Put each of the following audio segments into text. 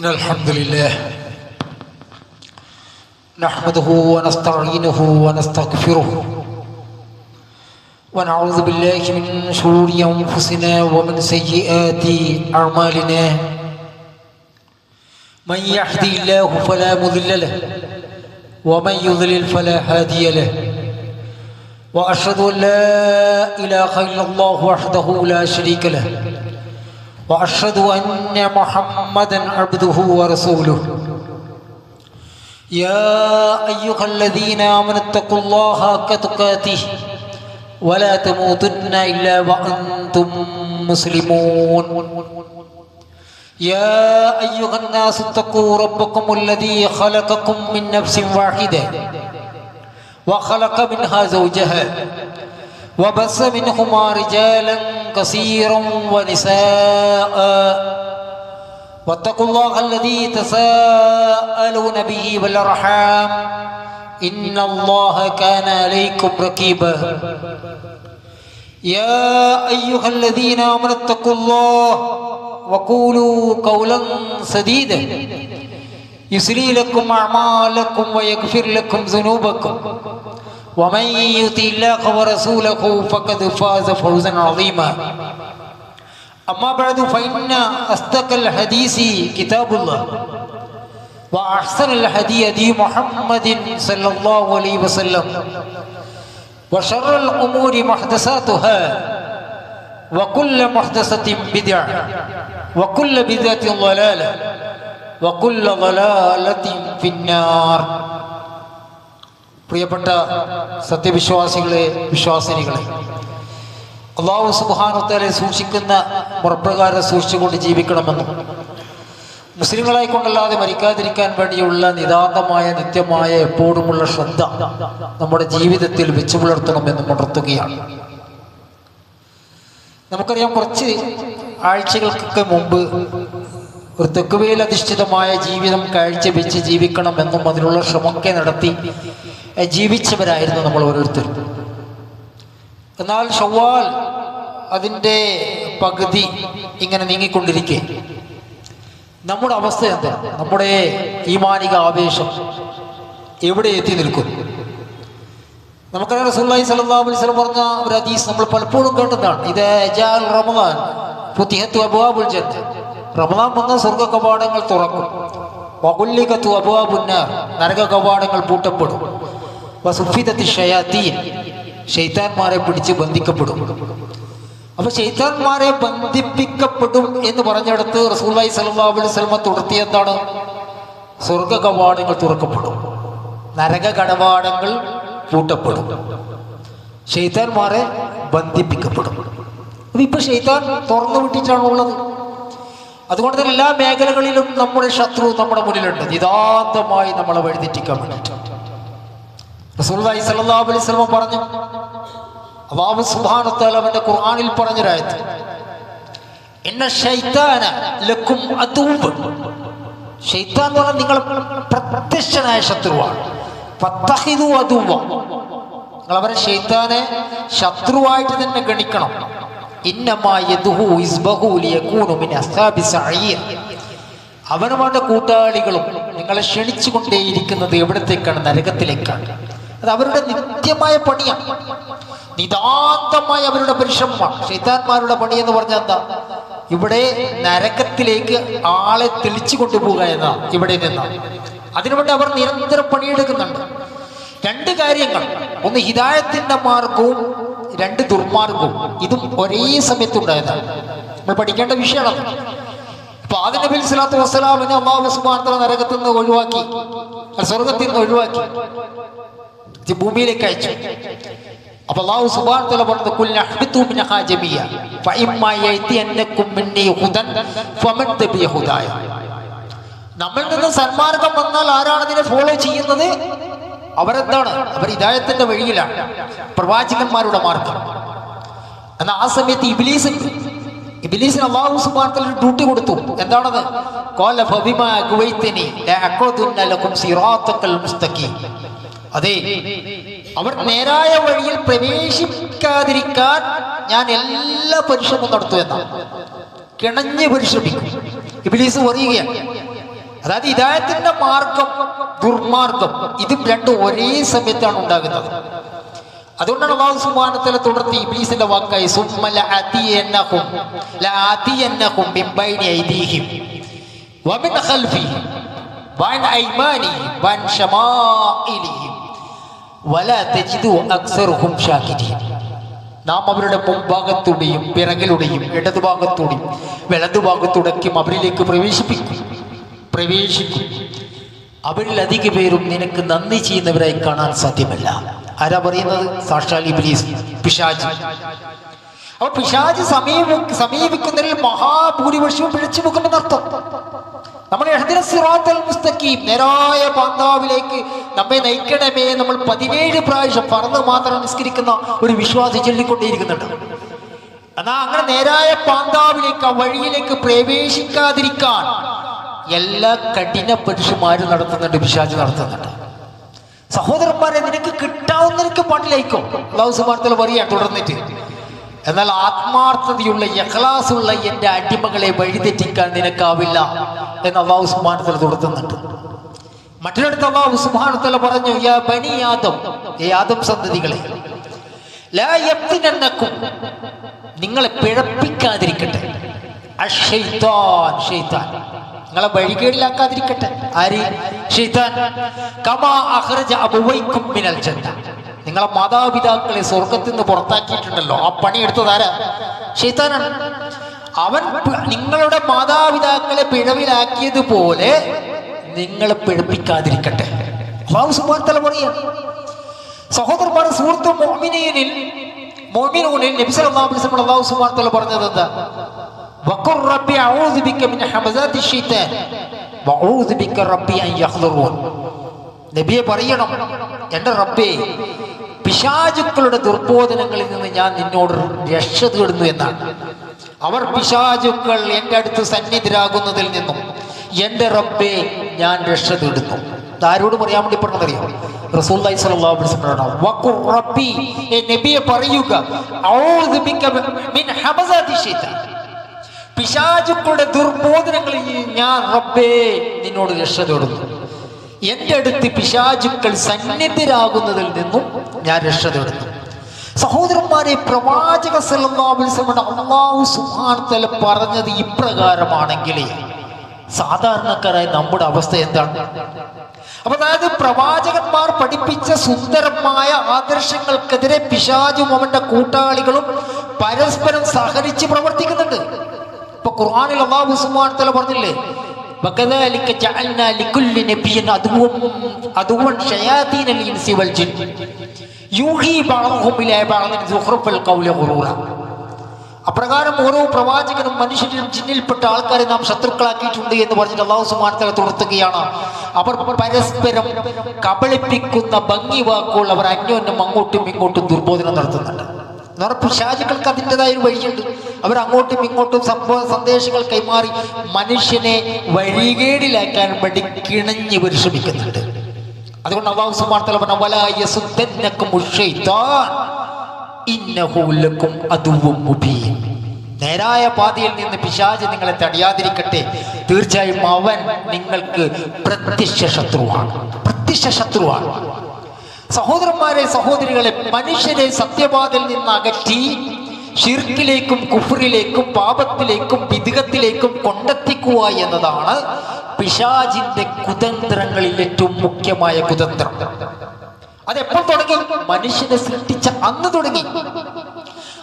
إن الحمد لله نحمده ونستعينه ونستغفره ونعوذ بالله من شرور أنفسنا ومن سيئات أعمالنا من يهدي الله فلا مضل له ومن يضلل فلا هادي له وأشهد أن لا إله إلا الله وحده لا شريك له وأشهد أن محمدًا عبده ورسوله يا أيها الذين آمنوا اتقوا الله حق تقاته ولا تموتن إلا وأنتم مسلمون يا أيها الناس اتقوا ربكم الذي خلقكم من نفس واحدة وخلق منها زوجها وبث منهما رجالا كثيرا ونساء واتقوا الله الذي تساءلون به والأرحام إن الله كان عليكم رقيبا يا أيها الذين آمنوا اتقوا الله وقولوا قولا سديدا يصلح لكم أعمالكم ويغفر لكم ذنوبكم ومن يطع الله ورسوله فقد فاز فوزا عظيما أما بعد فإن أصدق الحديث كتاب الله وأحسن الهدي هدي محمد صلى الله عليه وسلم وشر الأمور محدثاتها وكل محدثة بدعة وكل بدعة ضلالة وكل ضلالة في النار. പ്രിയപ്പെട്ട സത്യവിശ്വാസികളെ, വിശ്വാസിനികളെ, അല്ലാഹു സുബ്ഹാനഹു വ തആല സൂക്ഷിക്കുന്ന മുറപ്രകാരം സൂക്ഷിച്ചുകൊണ്ട് ജീവിക്കണമെന്നും മുസ്ലിങ്ങളായിക്കൊണ്ടല്ലാതെ മരിക്കാതിരിക്കാൻ വേണ്ടിയുള്ള നിതാന്തമായ നിത്യമായ എപ്പോഴുമുള്ള ശ്രദ്ധ നമ്മുടെ ജീവിതത്തിൽ വെച്ചു പുലർത്തണമെന്നും ഉണർത്തുകയാണ്. നമുക്കറിയാം, കുറച്ച് ആഴ്ചകൾക്കൊക്കെ മുമ്പ് ഒരു തെക്കുവയിൽ അധിഷ്ഠിതമായ ജീവിതം കാഴ്ചവെച്ച് ജീവിക്കണമെന്നും അതിനുള്ള ശ്രമമൊക്കെ നടത്തി ജീവിച്ചവരായിരുന്നു നമ്മൾ ഓരോരുത്തരും. എന്നാൽ ഷവ്വാൽ അതിൻ്റെ പകുതി ഇങ്ങനെ നീങ്ങിക്കൊണ്ടിരിക്കെ നമ്മുടെ അവസ്ഥ എന്താ? നമ്മുടെ ഈമാനിക ആവേശം എവിടെ എത്തി നിൽക്കും? നമുക്കറിയാം, റസൂലുള്ളാഹി സ്വല്ലല്ലാഹു അലൈഹി വസല്ലം പറഞ്ഞ ഒരു ഹദീസ് നമ്മൾ പലപ്പോഴും കേട്ടതാണ്. ഇത് ജാഅൽ റമദാൻ ഫുതിഹത്തു അബ്വാബുൽ ജന്ന. റമദാൻ വന്ന സ്വർഗ്ഗ കവാടങ്ങൾ തുറക്കും. വഗുല്ലിഖത്തു അബ്വാബുൻ നാർ, നരക കവാടങ്ങൾ പൂട്ടപ്പെടും. വസുഫിദത്തി ശയാത്തീൻ, ശൈത്താന്മാരെ പിടിച്ച് ബന്ധിക്കപ്പെടും. അപ്പൊ ശൈത്താന്മാരെ ബന്ധിപ്പിക്കപ്പെടും എന്ന് പറഞ്ഞെടുത്ത് റസൂലുള്ളാഹി സ്വല്ലല്ലാഹു അലൈഹി വസല്ലം തുടർത്തി എന്താണ്? സ്വർഗ്ഗ കവാടങ്ങൾ തുറക്കപ്പെടും, നരക കവാടങ്ങൾ പൂട്ടപ്പെടും, ശൈത്താന്മാരെ ബന്ധിപ്പിക്കപ്പെടും. അപ്പൊ ഇപ്പൊ ശൈത്താൻ തുറന്നു വിട്ടിട്ടാണുള്ളത്. അതുകൊണ്ട് തന്നെ എല്ലാ മേഖലകളിലും നമ്മുടെ ശത്രു നമ്മുടെ മുന്നിലുണ്ട്, നിതാന്തമായി നമ്മളെ വഴിതെറ്റിക്കാൻ വേണ്ടിയിട്ട്. റസൂലുള്ളാഹി സ്വല്ലല്ലാഹു അലൈഹി വസല്ലം പറഞ്ഞു, അല്ലാഹു സുബ്ഹാനഹു വ തആല അവന്റെ ഖുർആനിൽ പറഞ്ഞൊരായത്ത്, ഇന്ന ശൈത്താന ലക്കും അദുവ്വ്. ശൈത്താൻ എന്ന് പറഞ്ഞാൽ നിങ്ങൾ പ്രത്യക്ഷനായ ശത്രുവാണ്. ഫത്തഖിദു അദുവ്വ, നിങ്ങൾ അവരെ ശൈത്താനെ ശത്രുവായിട്ട് തന്നെ ഗണിക്കണം. ഇന്നമാ യദ്ഹു ഇസ്ബഹു ലിയകൂനു മിൻ അസ്ഹാബി സഈർ. അവനും അവന്റെ കൂട്ടാളികളും നിങ്ങളെ ക്ഷണിച്ചു കൊണ്ടേയിരിക്കുന്നത് എവിടത്തേക്കാണ്? നരകത്തിലേക്കാണ്. അത് അവരുടെ നിത്യമായ പണിയാണ്, നിതാന്തമായ അവരുടെ പരിശ്രമമാണ്. ശൈത്താന്മാരുടെ പണി എന്ന് പറഞ്ഞാൽ എന്താ? ഇവിടെ നരകത്തിലേക്ക് ആളെ തെളിച്ചു കൊണ്ടുപോകുക എന്നാ ഇവിടെ നിന്നാണ്. അതിനുവേണ്ടി അവർ നിരന്തരം പണിയെടുക്കുന്നുണ്ട്. രണ്ട് കാര്യങ്ങൾ, ഒന്ന് ഹിദായത്തിന്റെ മാർഗവും രണ്ട് ദുർമാർഗവും. ഇതും ഒരേ സമയത്തുണ്ടായതാണ്. നമ്മൾ പഠിക്കേണ്ട വിഷയമാണ്. ഇപ്പൊ ആദം നബി സ്വല്ലല്ലാഹു അലൈഹി വസല്ലമയെ അല്ലാഹു സുബ്ഹാനഹു വ തആല നരകത്തിൽ നിന്ന് ഒഴിവാക്കി, സ്വർഗ്ഗത്തിൽ നിന്ന് ഒഴിവാക്കി ഭൂമിയിലേക്ക് അയച്ചു. അപ്പൊ അല്ലാഹു സുബ്ഹാനഹു വ തആല പറഞ്ഞു, ഖുൽ നഹ്ബിതു മിൻഹാ ജമിയ ഫഇമ്മാ യഅതിയന്നകും മിന്നി ഹുദൻ ഫമൻ തബിയ ഹുദായ. നമ്മളിൽ നിന്ന് സന്മാർഗം വന്നാൽ ആരാണ് ഇതിനെ ഫോളോ ചെയ്യുന്നത്? അവരെന്താണ്? അവർ ഹിദായത്തിന്റെ വഴിയിലാണ്, പ്രവാചകന്മാരുടെ മാർഗം. എന്നാൽ ആ സമയത്ത് ഇബ്ലീസിന് അല്ലാഹു സുബ്ഹാനഹു വ തആല ഡ്യൂട്ടി കൊടുത്തു. എന്താണത്? ഖാല ഫബിമാ അഗ്വൈതനി ലഅഖുദുന്ന ലകും സിറാത്തക്കൽ മുസ്തഖീം. അതെ, അവർ നേരായ വഴിയിൽ പ്രവേശിക്കാതിരിക്കാൻ ഞാൻ എല്ലാ പരിശ്രമവും നടത്തുമെന്നാണ്. കിണഞ്ഞ് പരിശ്രമിക്കും. ഇബ്ലീസ് പറയുകയാണ്, അതായത് ഹിദായത്തിന്റെ മാർഗം, ദുർമാർഗം, ഇതും രണ്ടും ഒരേ സമയത്താണ് ഉണ്ടാകുന്നത്. അതുകൊണ്ടാണ് അല്ലാഹു സുബ്ഹാനഹു വ തആല തുടർത്തി ഇബ്ലീസിന്റെ വാക്കായി സുമ്മ ലആതിയന്നഹും മിൻ ബൈനി ഐദീഹിം വമിൻ ഖൽഫിഹിം വഅൻ അയ്മാനിഹിം വഅൻ ശമാഇലിഹിം വലാ തജിദു അക്സറഹും ശാകിരീൻ. നാം അവരുടെ മുൻഭാഗത്തൂടെയും പിറകിലൂടെയും ഇടതുഭാഗത്തൂടെയും വലതുഭാഗത്തൂടെയും അവരിലേക്ക് പ്രവേശിക്കും. അവരിൽ അധിക പേരും നിനക്ക് നന്ദി ചെയ്യുന്നവരായി കാണാൻ സാധ്യമല്ല. ആരാ പറയുന്നത്? സാക്ഷാൽ ഇബ്ലീസ്, പിശാച്. അപ്പൊ പിശാച് സമീപിക്കുന്നതിൽ മഹാഭൂരിപക്ഷവും പിഴച്ചു പോകുമെന്നർത്ഥം. നമ്മൾ ഇഹ്ദിന സിറാത്തൽ മുസ്തഖീം, നേരായ പാന്താവിലേക്ക് നമ്മെ നയിക്കണമേ നമ്മൾ 17 പ്രാവശ്യം ഫർദ് മാത്രം നിസ്കരിക്കുന്ന ഒരു വിശ്വാസി ചൊല്ലിക്കൊണ്ടേയിരിക്കുന്നുണ്ട്. എന്നാൽ അങ്ങനെ നേരായ പാന്താവിലേക്ക്, ആ വഴിയിലേക്ക് പ്രവേശിക്കാതിരിക്കാൻ എല്ലാ കഠിന പരിശ്രമാരും നടത്തുന്നുണ്ട്, പിശാച് നടത്തുന്നുണ്ട്. സഹോദരന്മാരെ, നിനക്ക് കിട്ടാവുന്നതിനൊക്കെ പാട്ടിലായിക്കോ, അല്ലാഹു സുബ്ഹാനഹു വ തആല പറയാൻ തുടർന്നിട്ട്. എന്നാൽ ആത്മാർത്ഥതയുള്ള ഇഖ്ലാസുള്ള എൻ്റെ അടിമകളെ വഴിതെറ്റിക്കാൻ നിനക്കാവില്ല എന്ന് അല്ലാഹു സുബ്ഹാനഹു വ തആല തുടർത്തുന്നുണ്ട്. മറ്റൊരിടത്ത് അല്ലാഹു സുബ്ഹാനഹു വ തആല പറഞ്ഞു, യാ ബനി ആദം, ആദം സന്തതികളെ, ലാ യഫ്തിനന്നകും, നിങ്ങളെ പിഴപ്പിക്കാതിരിക്കട്ടെ, അശ്ശൈത്താൻ, ശൈത്താൻ നിങ്ങളെ വഴികേടിലാക്കാതിരിക്കട്ടെ. ആര്? ശൈത്താൻ. കമാ അഖ്റജ അബുവൈക്കും മിനൽ ജന്ന, നിങ്ങളെ മാതാപിതാക്കളെ സ്വർഗത്തിൽ നിന്ന് പുറത്താക്കിയിട്ടുണ്ടല്ലോ, ആ പണി എടുത്തതാരാ? ശൈത്താനാണ്. അവൻ നിങ്ങളുടെ മാതാപിതാക്കളെ പിഴവിലാക്കിയതുപോലെ നിങ്ങളെ പിഴപ്പിക്കാതിരിക്കട്ടെ. അല്ലാഹു സുബ്ഹാനഹു വ തആല പറയാ. സഹോദരന്മാരെ, സൂറത്തുൽ മുഅ്മിനൂനിൽ നബി സല്ലല്ലാഹു അലൈഹി വസല്ലം അല്ലാഹു സുബ്ഹാനഹു വ തആല പറഞ്ഞത് എന്താ? വഖുർ റബ്ബി അഊദു ബിക മിൻ ഹമസാതി ശൈത്താൻ വഅഊദു ബിക റബ്ബി അൻ യഹ്ദറൂൻ. നബിയെ പറയണം, എൻ്റെ റബ്ബേ, പിശാചുക്കളുടെ ദുർബോധനങ്ങളിൽ നിന്ന് ഞാൻ നിന്നോട് രക്ഷ തേടുന്നു എന്നാണ്. അവർ പിശാചുക്കൾ എൻ്റെ അടുത്ത് സന്നിധരാകുന്നതിൽ നിന്നും എൻ്റെ റബ്ബേ ഞാൻ രക്ഷ തേടുന്നു. ആരോട് പറയാൻ വേണ്ടി പറഞ്ഞതറിയോ? റസൂലുള്ളാഹി സ്വല്ലല്ലാഹു അലൈഹി വസല്ലം. വഖുർ റബ്ബി, നബിയെ പറയുക, അഊദു ബിക മിൻ ഹമസാതി ശൈത്താൻ, പിശാചുക്കളുടെ ദുർബോധനങ്ങളിൽ ഞാൻ റബ്ബേ നിന്നോട് രക്ഷ തേടുന്നു. എൻ്റെ അടുത്ത് പിശാചുക്കൾ സന്നിധരാകുന്നതിൽ നിന്നും ഞാൻ രക്ഷ തേടുന്നു. സഹോദരന്മാരെ, പ്രവാചക സല്ലല്ലാഹു അലൈഹി വസല്ലം അല്ലാഹു സുബ്ഹാനഹു വ തആല പറഞ്ഞത് ഇപ്രകാരമാണെങ്കിൽ സാധാരണക്കാരായ നമ്മുടെ അവസ്ഥ എന്താണ്? അപ്പൊ അതായത് പ്രവാചകന്മാർ പഠിപ്പിച്ച സുന്ദരമായ ആദർശങ്ങൾക്കെതിരെ പിശാചും അവന്റെ കൂട്ടാളികളും പരസ്പരം സഹകരിച്ച് പ്രവർത്തിക്കുന്നുണ്ട്. ഇപ്പൊ ഖുർആനിൽ അല്ലാഹു സുബ്ഹാനഹു വ തആല പറഞ്ഞില്ലേ, വകദാലിക ജഅൽനാ ലികുല്ലി നബിയ്യിൻ അദുവൻ ശയാതീനൽ ഇൻസി വൽ ജിൻ യൂഹി ബഅദുഹും ഇലാ ബഅദിൻ സുഖ്റഫൽ ഖൗലി ഗുറൂറ. അപ്രകാരം ഓരോ പ്രവാചകനും മനുഷ്യരിലും ജിന്നിൽപ്പെട്ട ആൾക്കാരെ നാം ശത്രുക്കളാക്കിയിട്ടുണ്ട് എന്ന് പറഞ്ഞിട്ട് അല്ലാഹു സുബ്ഹാനഹു വ തആല തുടർത്തുകയാണ്. അവർ പരസ്പരം കബളിപ്പിക്കുന്ന ഭംഗി വാക്കുകൾ അവർ അന്യോന്യം അങ്ങോട്ടും ഇങ്ങോട്ടും ദുർബോധനം നടത്തുന്നുണ്ട്. എന്ന് പറഞ്ഞാൽ പിശാചുക്കൾക്ക് അതിൻ്റെതായ ഒരു വഴിയുണ്ട്. അവർ അങ്ങോട്ടും ഇങ്ങോട്ടും സന്ദേശങ്ങൾ കൈമാറി മനുഷ്യനെ വഴികേടിലാക്കാൻ വേണ്ടി കിണഞ്ഞ് പരിശ്രമിക്കുന്നുണ്ട്. അതുകൊണ്ട് അല്ലാഹു സുബ്ഹാനഹു വ തആല പറഞ്ഞു, വലാ യസുദ്ദന്നകും ശൈത്താൻ ഇന്നഹു ലക്കും അദുവ്വുൻ മുബീൻ. നേരായ പാതയിൽ നിന്ന് പിശാച് നിങ്ങളെ തടയാതിരിക്കട്ടെ, തീർച്ചയായും അവൻ നിങ്ങൾക്ക് പ്രത്യക്ഷ ശത്രുവാണ്. സഹോദരന്മാരെ, സഹോദരികളെ, മനുഷ്യരെ സത്യപാതയിൽ നിന്ന് അകറ്റി ശിർക്കിലേക്കും കുഫ്റിലേക്കും പാപത്തിലേക്കും ബിദ്അത്തിലേക്കും കൊണ്ടെത്തിക്കുക എന്നതാണ് പിശാചിന്റെ കുതന്ത്രങ്ങളിൽ ഏറ്റവും മുഖ്യമായ കുതന്ത്രം. അതെപ്പോൾ തുടങ്ങി? മനുഷ്യനെ സൃഷ്ടിച്ച അന്ന് തുടങ്ങി.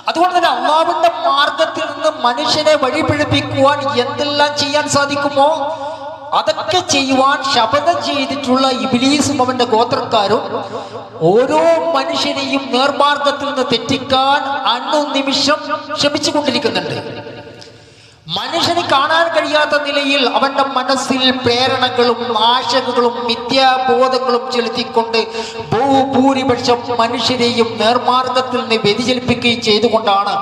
അതുകൊണ്ട് തന്നെ അല്ലാഹുവിന്റെ മാർഗത്തിൽ നിന്ന് മനുഷ്യനെ വഴിപിഴപ്പിക്കുവാൻ എന്തെല്ലാം ചെയ്യാൻ സാധിക്കുമോ അതൊക്കെ ചെയ്യുവാൻ ശപഥം ചെയ്തിട്ടുള്ള ഇബ്ലീസും അവന്റെ ഗോത്രക്കാരും ഓരോ മനുഷ്യനെയും നേർമാർഗത്തിൽ നിന്ന് തെറ്റിക്കാൻ അനുനിമിഷം ശ്രമിച്ചു കൊണ്ടിരിക്കുന്നുണ്ട്. മനുഷ്യന് കാണാൻ കഴിയാത്ത നിലയിൽ അവന്റെ മനസ്സിൽ പ്രേരണകളും ആശങ്കകളും മിഥ്യാബോധങ്ങളും ചെലുത്തിക്കൊണ്ട് ഭൂരിപക്ഷം മനുഷ്യരെയും നേർമാർഗത്തിൽ നിന്ന് വ്യതിചലിപ്പിക്കുകയും ചെയ്തുകൊണ്ടാണ്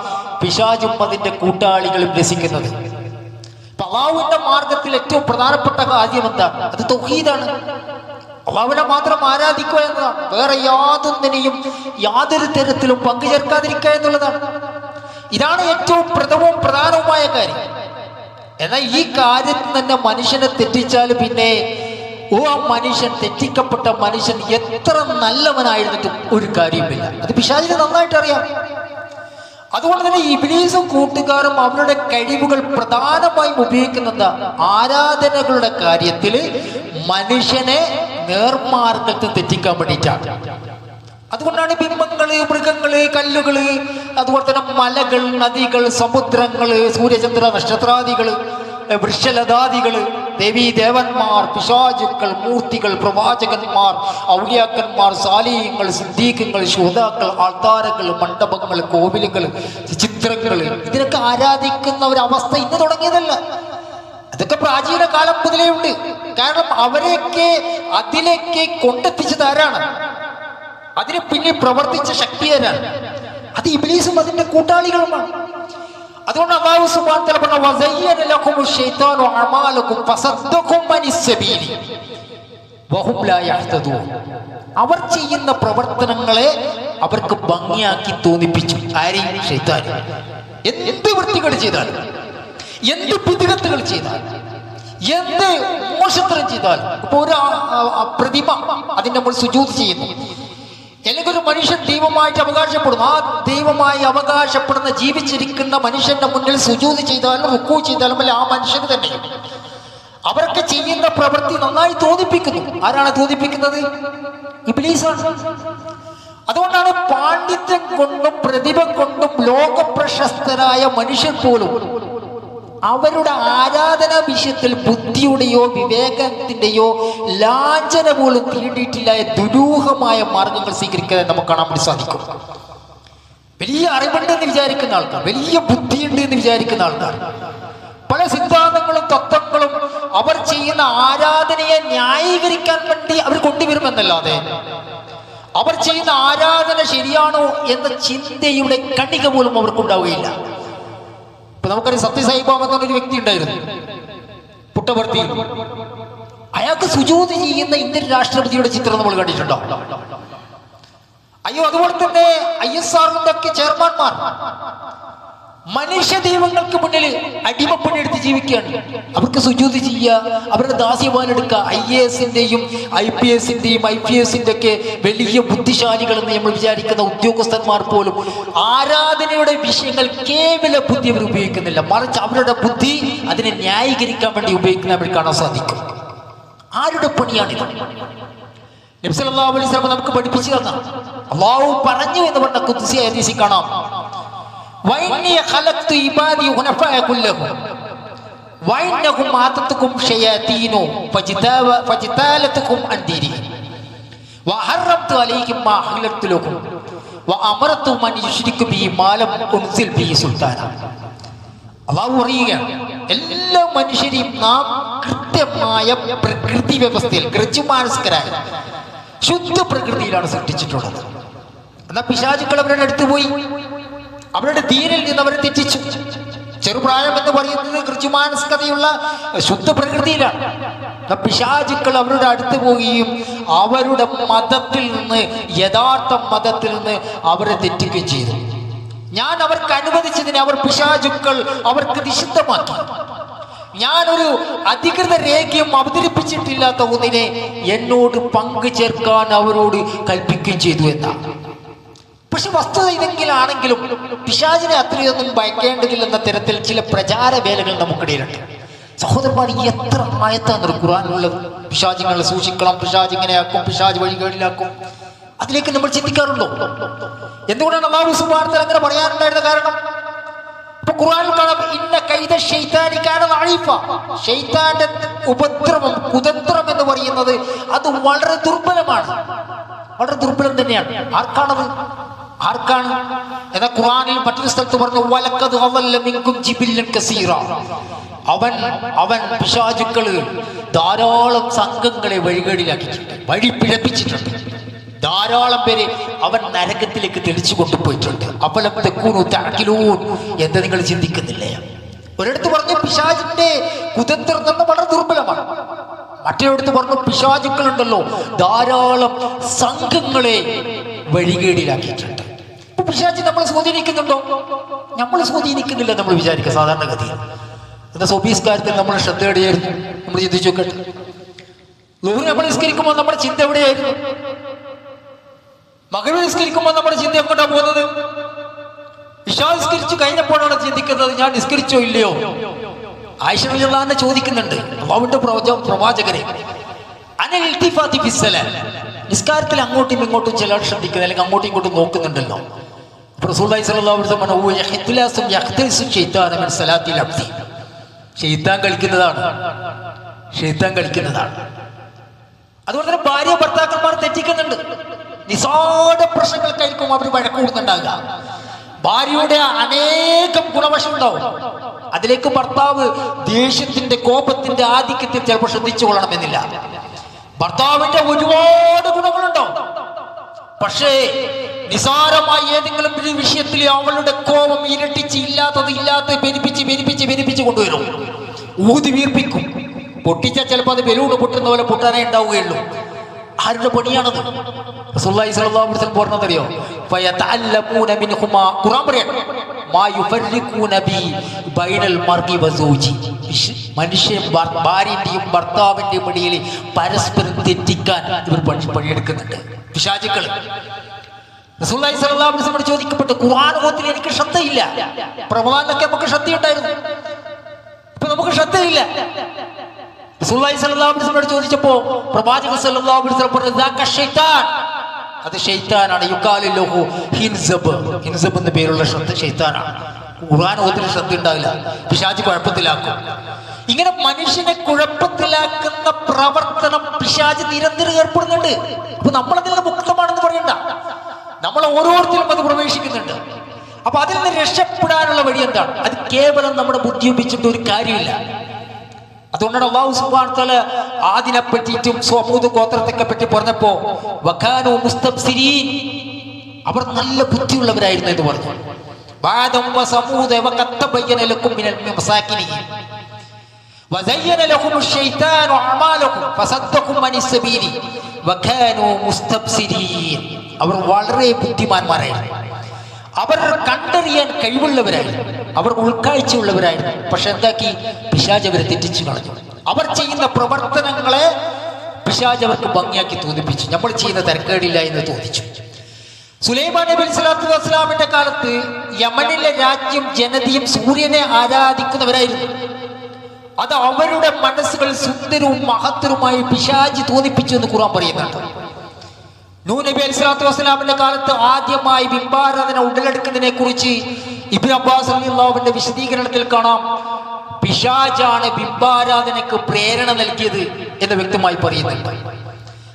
പിശാചും അതിന്റെ കൂട്ടാളികളും രസിക്കുന്നത്. അല്ലാഹുവിന്റെ മാർഗത്തിൽ ഏറ്റവും പ്രധാനപ്പെട്ട കാര്യം എന്താ? അത് തൗഹീദാണ്. അല്ലാഹുവിനെ മാത്രം ആരാധിക്കുക എന്നതാണ്. വേറെ യാതൊന്നിനെയും യാതൊരു തരത്തിലും പങ്കുചേർക്കാതിരിക്കുക എന്നുള്ളതാണ്. ഇതാണ് ഏറ്റവും പ്രധാനവുമായ കാര്യം. എന്നാൽ ഈ കാര്യത്തിൽ തന്നെ മനുഷ്യനെ തെറ്റിച്ചാൽ പിന്നെ ആ മനുഷ്യൻ, തെറ്റിക്കപ്പെട്ട മനുഷ്യൻ എത്ര നല്ലവനായിരുന്നിട്ടും ഒരു കാര്യമില്ല. അത് പിശാചിന് നന്നായിട്ട് അറിയാം. അതുകൊണ്ട് തന്നെ ഇബ്ലീസും കൂട്ടുകാരും അവരുടെ കഴിവുകൾ പ്രധാനമായും ഉപയോഗിക്കുന്നത് ആരാധനകളുടെ കാര്യത്തിൽ മനുഷ്യനെ നേർമാർഗത്തിൽ തെറ്റിക്കാൻ വേണ്ടിയിട്ടാണ്. അതുകൊണ്ടാണ് ബിംബങ്ങള്, മൃഗങ്ങള്, കല്ലുകള്, അതുപോലെ തന്നെ മലകൾ, നദികൾ, സമുദ്രങ്ങള്, സൂര്യചന്ദ്ര നക്ഷത്രാദികള്, വൃക്ഷലതാദികള്, ദേവീ ദേവന്മാർ, പിശാചുക്കൾ, മൂർത്തികൾ, പ്രവാചകന്മാർ, ഔലിയാക്കന്മാർ, സാലിഹ്യങ്ങൾ, സിദ്ദീഖുകൾ, ശുഹദാക്കൾ, ആൾത്താരകൾ, മണ്ഡപങ്ങൾ, കോവിലുകൾ, ചിത്രങ്ങൾ, ഇതിനൊക്കെ ആരാധിക്കുന്ന ഒരവസ്ഥ ഇന്ന് തുടങ്ങിയതല്ല. അതൊക്കെ പ്രാചീന കാലം മുതലേ ഉണ്ട്. കാരണം അവരെയൊക്കെ അതിലേക്ക് കൊണ്ടെത്തിച്ചത് ആരാണ്? അതിന് പിന്നിൽ പ്രവർത്തിച്ച ശക്തി ആരാണ്? അത് ഇബ്ലീസും അതിന്റെ കൂട്ടാളികളുമാണ്. അതുകൊണ്ട് അല്ലാഹു സുബ്ഹാനഹു വ തആല പറഞ്ഞു, വസയ്യന ലക്കും ശൈത്താനു അഅമാലക്കും ഫസദ്ദകും അനിസ് സബീലി വഹും ലാ യഹ്തദൂൻ. അവർ ചെയ്യുന്ന പ്രവർത്തനങ്ങളെ അവർക്ക് ഭംഗിയാക്കി തോന്നിപ്പിച്ചു. ആര്? ശൈത്താൻ. എന്ത് വൃത്തികേട് ചെയ്താലും, എന്ത് ബിദ്അത്തുകൾ ചെയ്താലും, എന്ത് മോശത്തരം ചെയ്താലും, ഇപ്പൊ ഒരു പ്രതിമ അതിന്റെ നമ്മൾ സുജൂദ് ചെയ്യുന്നു, അല്ലെങ്കിൽ ഒരു മനുഷ്യൻ ദൈവമായിട്ട് അവകാശപ്പെടുന്നു, ആ ദൈവമായി അവകാശപ്പെടുന്ന ജീവിച്ചിരിക്കുന്ന മനുഷ്യന്റെ മുന്നിൽ സുജൂദ് ചെയ്താലും റുക്കൂ ചെയ്താലും അല്ല, ആ മനുഷ്യന് തന്നെ അവർക്ക് ചെയ്യുന്ന പ്രവൃത്തി നന്നായി തോന്നിപ്പിക്കുന്നു. ആരാണ് തോന്നിപ്പിക്കുന്നത്? ഇബ്ലീസാണ്. അതുകൊണ്ടാണ് പാണ്ഡിത്യം കൊണ്ടും പ്രതിഭ കൊണ്ടും ലോകപ്രശസ്തരായ മനുഷ്യർ പോലും അവരുടെ ആരാധനാ വിഷയത്തിൽ ബുദ്ധിയുടെയോ വിവേകത്തിന്റെയോ ലാഞ്ചന പോലും തീണ്ടിയിട്ടില്ല ദുരൂഹമായ മാർഗങ്ങൾ സ്വീകരിക്കാൻ നമുക്ക് കാണാൻ വേണ്ടി സാധിക്കും. വലിയ അറിവുണ്ട് എന്ന് വിചാരിക്കുന്ന ആൾക്കാർ, വലിയ ബുദ്ധിയുണ്ട് എന്ന് വിചാരിക്കുന്ന ആൾക്കാർ, പല സിദ്ധാന്തങ്ങളും തത്വങ്ങളും അവർ ചെയ്യുന്ന ആരാധനയെ ന്യായീകരിക്കാൻ വേണ്ടി അവർ കൊണ്ടുവരുമെന്നല്ലാതെ അവർ ചെയ്യുന്ന ആരാധന ശരിയാണോ എന്ന ചിന്തയുടെ കണിക പോലും അവർക്കുണ്ടാവുകയില്ല. ഇപ്പൊ നമുക്കറിയാം, സത്യസായിബാബ എന്നൊരു വ്യക്തി ഉണ്ടായിരുന്നു പുട്ടപർത്തി. അയാൾക്ക് സുജൂദ് ചെയ്യുന്ന ഇന്ത്യൻ രാഷ്ട്രപതിയുടെ ചിത്രം നമ്മൾ കണ്ടിട്ടുണ്ടോ? അയ്യോ, അതുപോലെ തന്നെ ISRO ചെയർമാൻമാർ മനുഷ്യ ദൈവങ്ങൾക്ക് മുന്നിൽ അടിമപ്പണിയെടുത്ത് ജീവിക്കുകയാണ്. അവർക്ക് സുജൂദ് ചെയ്യുക, അവരുടെ ദാസ്യപാലെടുക്കുക. IASന്റെയും IPSന്റെയും IPSന്റെ ഒക്കെ വലിയ ബുദ്ധിശാലികൾ എന്ന് നമ്മൾ വിചാരിക്കുന്ന ഉദ്യോഗസ്ഥന്മാർ പോലും ആരാധനയുടെ വിഷയങ്ങൾ കേവല ബുദ്ധി അവർ ഉപയോഗിക്കുന്നില്ല, മറിച്ച് അവരുടെ ബുദ്ധി അതിനെ ന്യായീകരിക്കാൻ വേണ്ടി ഉപയോഗിക്കുന്ന നമ്മൾ കാണാൻ സാധിക്കും. ആരുടെ പണിയാണിത്? നബി സല്ലല്ലാഹു അലൈഹി വസല്ലം നമുക്ക് പഠിപ്പിച്ചു തന്ന, അല്ലാഹു പറഞ്ഞു എന്ന് പറഞ്ഞ ഖുദ്സി ഹദീസിൽ കാണാം, വഇന്നി ഖലഖ്തു ഇബാദി ഹുനഫാ കുല്ലഹും വഇന്നഹും ആതതുകും ശയാതീനു ഫജിതാലതുകും അൻ ദീനിഹിം വഹറംതു അലൈഹിം മാ ഹലത്തു ലക്കും വഅമറതു മൻ യുശ്രികു ബി മാ ലം ഉൻസിൽ ബി സുൽത്താന. അല്ലാഹു പറയുകയാണ്, എല്ലാ മനുഷ്യരെയും നാം കൃത്യമായ പ്രകൃതി വ്യവസ്ഥയിൽ ഗ്രജുമാനസ്കരായ ശുദ്ധ പ്രകൃതിയിലാണ് സൃഷ്ടിച്ചിട്ടുള്ളത്. എന്നാൽ പിശാചുക്കൾ അവരുടെ അടുത്ത് പോയി അവരുടെ ദീനിൽ നിന്ന് അവരെ തെറ്റിച്ചു. ചെറുപ്രായം എന്ന് പറയുന്നത് ഋജുമാനസ്കതയുള്ള ശുദ്ധ പ്രകൃതിയിലാണ്. പിശാചുക്കൾ അവരുടെ അടുത്ത് പോവുകയും അവരുടെ മതത്തിൽ നിന്ന്, യഥാർത്ഥ മതത്തിൽ നിന്ന് അവരെ തെറ്റിക്കുകയും ചെയ്തു. ഞാൻ അവർക്ക് അനുവദിച്ചതിനെ അവർ പിശാചുക്കൾ അവർക്ക് നിഷിദ്ധമാക്കി. ഞാനൊരു അധികൃത രേഖയും അവതരിപ്പിച്ചിട്ടില്ലാത്ത ഒന്നിനെ എന്നോട് പങ്കു ചേർക്കാൻ അവരോട് കൽപ്പിക്കുകയും ചെയ്തു എന്നാണ്. പക്ഷെ വസ്തുത ഇതെങ്കിലാണെങ്കിലും പിശാചിനെ അത്രയൊന്നും ഭയക്കേണ്ടതില്ലെന്ന തരത്തിൽ ചില പ്രചാര വേലകൾ നമുക്കിടയിലുണ്ട്. സഹോദരന്മാർ, എത്ര ആയത്താണ് ഖുർആനിലുള്ളത്? പിശാചുകളെ സൂക്ഷിക്കണം, പിശാച് ഇങ്ങനെയാക്കും, പിശാച് വഴികളിലാക്കും. അതിലേക്ക് നമ്മൾ ചിന്തിക്കാറുണ്ടോ? എന്തുകൊണ്ടാണ് അല്ലാഹു സുബ്ഹാനഹു വ തആല അങ്ങനെ പറയാനുണ്ടായിരുന്ന കാരണം? ഇപ്പൊ ഖുർആനിൽ കാണാം, ഇന്ന കൈദ ശൈത്താനി കാന ദഈഫ. ശൈത്താന്റെ ഉപദ്രവം, കുതന്ത്രം എന്ന് പറയുന്നത് അത് വളരെ ദുർബലമാണ്, വളരെ ദുർബലം തന്നെയാണ്. ആർക്കാണത്? എന്നാൽ ഖുർആനിൽ മറ്റൊരു സ്ഥലത്ത് പറഞ്ഞു, വലഖദ് അദല്ല മിൻകും ജിബില്ലൻ കസീറ. അവൻ പിശാചുക്കള് ധാരാളം സംഘങ്ങളെ വഴികേടിലാക്കിയിട്ടുണ്ട്, വഴി പിഴപ്പിച്ചിട്ടുണ്ട്. ധാരാളം പേരെ അവൻ നരകത്തിലേക്ക് തെളിച്ചു കൊണ്ടുപോയിട്ടുണ്ട്. അഫലം തകൂനു തഅഖിലൂൻ എന്ന് നിങ്ങൾ ചിന്തിക്കുന്നില്ലേ? ഒരിടത്ത് പറഞ്ഞു പിശാചിന്റെ കുതന്ത്രം തന്നെ വളരെ ദുർബലമാണ്. മറ്റൊരിടത്ത് പറഞ്ഞു പിശാചുക്കളുണ്ടല്ലോ ധാരാളം സംഘങ്ങളെ വഴികേടിലാക്കിയിട്ടുണ്ട്. പിശാച് നമ്മളെ സ്വാധീനിക്കുന്നുണ്ടോ? നമ്മൾ സ്വാധീനിക്കുന്നില്ല നമ്മൾ വിചാരിക്കുക സാധാരണഗതിയിൽ. എന്താ സ്വബീസ്കാരത്തിൽ നമ്മുടെ ശ്രദ്ധ എവിടെയായിരുന്നു? നമ്മൾ ചിന്തിച്ചു നോക്കട്ടെ. ളുഹ്ർ നമ്മൾ നിസ്കരിക്കുമ്പോൾ നമ്മുടെ ചിന്ത എവിടെയായിരുന്നു? മഗ്‌രിബ് നിസ്കരിക്കുമ്പോൾ നമ്മുടെ ചിന്ത എങ്ങോട്ടാണ് പോകുന്നത്? ഇശാ നിസ്കരിച്ചു കഴിഞ്ഞപ്പോഴാണ് ചിന്തിക്കുന്നത് ഞാൻ നിസ്കരിച്ചോ ഇല്ലയോ? ആയിഷ റളിയല്ലാഹു അൻഹ ചോദിക്കുന്നുണ്ട് അല്ലാഹുവിന്റെ പ്രവാചകരെ, അനൽ ഇൽതിഫാതി ഫിസ്സലാം, നിസ്കാരത്തിൽ അങ്ങോട്ടും ഇങ്ങോട്ടും ചിലർ ശ്രദ്ധിക്കുന്നത് അല്ലെങ്കിൽ അങ്ങോട്ടും ഇങ്ങോട്ടും നോക്കുന്നുണ്ടല്ലോ. റസൂലുള്ളാഹി സ്വല്ലല്ലാഹു അലൈഹി വസല്ലം പറഞ്ഞു യഖ്തിലാസും യഖ്തലിസു ശൈത്താന മിൻ സലാത്തിൽ അബ്ദി, ശൈത്താൻ കളിക്കുന്നതാണ്, ശൈത്താൻ കളിക്കുന്നതാണ്. അതുകൊണ്ട് തന്നെ ഭാര്യ ഭർത്താക്കന്മാർ തെറ്റിക്കുന്നുണ്ട്. നിസാര പ്രശ്നങ്ങൾക്കായിരിക്കും അവർ വഴക്ക് കൂടുന്നുണ്ടാകുക. ഭാര്യയുടെ അനേകം ഗുണവശം ഉണ്ടാവും, അതിലേക്ക് ഭർത്താവ് ദേഷ്യത്തിന്റെ കോപത്തിന്റെ ആധിക്യത്തിൽ ചിലപ്പോൾ ശ്രദ്ധിച്ചു കൊള്ളണമെന്നില്ല. ഭർത്താവിന്റെ ഒരുപാട് ഗുണങ്ങളുണ്ടാവും, പക്ഷേ നിസാരമായ ഏതെങ്കിലും ഒരു വിഷയത്തിൽ അവളുടെ കോപം ഇരട്ടിച്ച് ഇല്ലാത്തത് പെരുപ്പിച്ച് കൊണ്ടുവരും, ഊതി വീർപ്പിക്കും. പൊട്ടിച്ചാൽ ചിലപ്പോൾ അത് ബലൂണ് പൊട്ടുന്ന പോലെ പൊട്ടാനേ ഉണ്ടാവുകയുള്ളൂ. ആരുടെ പണിയാണത്? റസൂലുള്ളാഹി സ്വല്ലല്ലാഹു അലൈഹി വസല്ലം പറഞ്ഞതറിയോ? ഫയതഅല്ലമൂന മിൻഹുമാ, ഖുർആൻ പറയാണ്, മാ യുഫർരിഖൂന ബി ബൈനൽ മർഇ വസൗജി, മനുഷ്യൻ ഭാര്യന്റെയും ഭർത്താവിന്റെയും ഇടയിൽ പരസ്പരം തെറ്റിക്കാൻ ഇവർ പണിയെടുക്കുന്നുണ്ട് പിശാചുക്കൾ. റസൂലുള്ളാഹി സ്വല്ലല്ലാഹു അലൈഹി വസല്ലം ചോദിക്കപ്പെട്ടു, ഖുർആൻ ഓത്തിൽ എനിക്ക് ശ്രദ്ധയില്ല, പ്രവാചകനൊക്കെ നമുക്ക് ശ്രദ്ധയുണ്ടായിരുന്നു, ഇപ്പൊ നമുക്ക് ശ്രദ്ധയില്ല. റസൂലുള്ളാഹി സ്വല്ലല്ലാഹു അലൈഹി വസല്ലം ചോദിച്ചപ്പോ പ്രവാചകൻ സ്വല്ലല്ലാഹു അലൈഹി വസല്ലം പറഞ്ഞു, ദാക ശൈത്താൻ, അത് ശൈത്താനാണ്. യുഖാലു ലഹു ഹിൻസബ്, ഹിൻസബ് എന്ന പേരുള്ള ശൈത്താനാണ്. ഖുർആൻ ഓത്തിൽ ശ്രദ്ധ ഉണ്ടാവില്ല, പിശാച് കുഴപ്പത്തിലാക്കും. ഇങ്ങനെ മനുഷ്യനെ കുഴപ്പത്തിലാക്കുന്ന പ്രവർത്തനം പിശാച് നിരന്തരം ഏർപ്പെടുന്നുണ്ട്. അപ്പൊ നമ്മളതിൽ നിന്ന് മുക്തമാണെന്ന് പറയണ്ട, നമ്മൾ ഓരോരുത്തരും അത് പ്രവേശിക്കുന്നുണ്ട്. അപ്പൊ അതിൽ നിന്ന് രക്ഷപ്പെടാനുള്ള വഴി എന്താണ്? അത് കേവലം നമ്മുടെ ബുദ്ധി ഉപയോഗിച്ചിട്ട് ഒരു കാര്യമില്ല. അതുകൊണ്ടാണ് അല്ലാഹു സുബ്ഹാനഹു വ തആല ആദിനെ പറ്റിയിട്ടും സമൂദ് ഗോത്രത്തെ പറ്റി പറഞ്ഞപ്പോ വകാനു മുസ്തബ്സിരീൻ, അവർ നല്ല ബുദ്ധിയുള്ളവരായിരുന്നു എന്ന് പറഞ്ഞു. ബാദം വസമൂദ വഖത്തബയ്യന ലക്കും മിനൽ മസാകിനിഹി വസയ്യന ലഹുമുശ് ശൈത്താനു അഅമാലകും ഫസദ്ദകും അനിസ് സബീലി വകാനു മുസ്തബ്സിരീൻ. അവർ വളരെ ബുദ്ധിമാന്മാരായിരുന്നു, അവർ കണ്ടറിയാൻ കഴിവുള്ളവരായിരുന്നു, അവർ ഉൾക്കാഴ്ചയുള്ളവരായിരുന്നു. പക്ഷെ എന്താക്കി? പിശാച് അവരെ തെറ്റിച്ചു കളഞ്ഞു. അവർ ചെയ്യുന്ന പ്രവർത്തനങ്ങളെ പിശാച് അവർക്ക് ഭംഗിയാക്കി തോന്നിപ്പിച്ചു, നമ്മൾ ചെയ്യുന്ന തരക്കേടില്ല എന്ന് തോന്നിച്ചു. സുലൈമാൻ നബി സ്വല്ലല്ലാഹു അലൈഹി വസല്ലമിന്റെ കാലത്ത് യമനിലെ രാജ്യം ജനതയും സൂര്യനെ ആരാധിക്കുന്നവരായിരുന്നു. അത് അവരുടെ മനസ്സുകൾ സുന്ദരവും മഹത്തരവുമായി പിശാച് തോന്നിപ്പിച്ചു എന്ന് ഖുർആൻ പറയുന്നുണ്ട്. നൂഹ് നബി സ്വല്ലല്ലാഹു അലൈഹി വസല്ലമിന്റെ കാലത്ത് ആദ്യമായി ബിംബാരാധന ഉടലെടുക്കുന്നതിനെ കുറിച്ച് ഇബ്നു അബ്ബാസ് റളിയല്ലാഹു അൻഹുവിന്റെ വിശദീകരണത്തിൽ കാണാം, പിശാചാണ് ബിംബാരാധനയ്ക്ക് പ്രേരണ നൽകിയത് എന്ന് വ്യക്തമായി പറയുന്നുണ്ട്.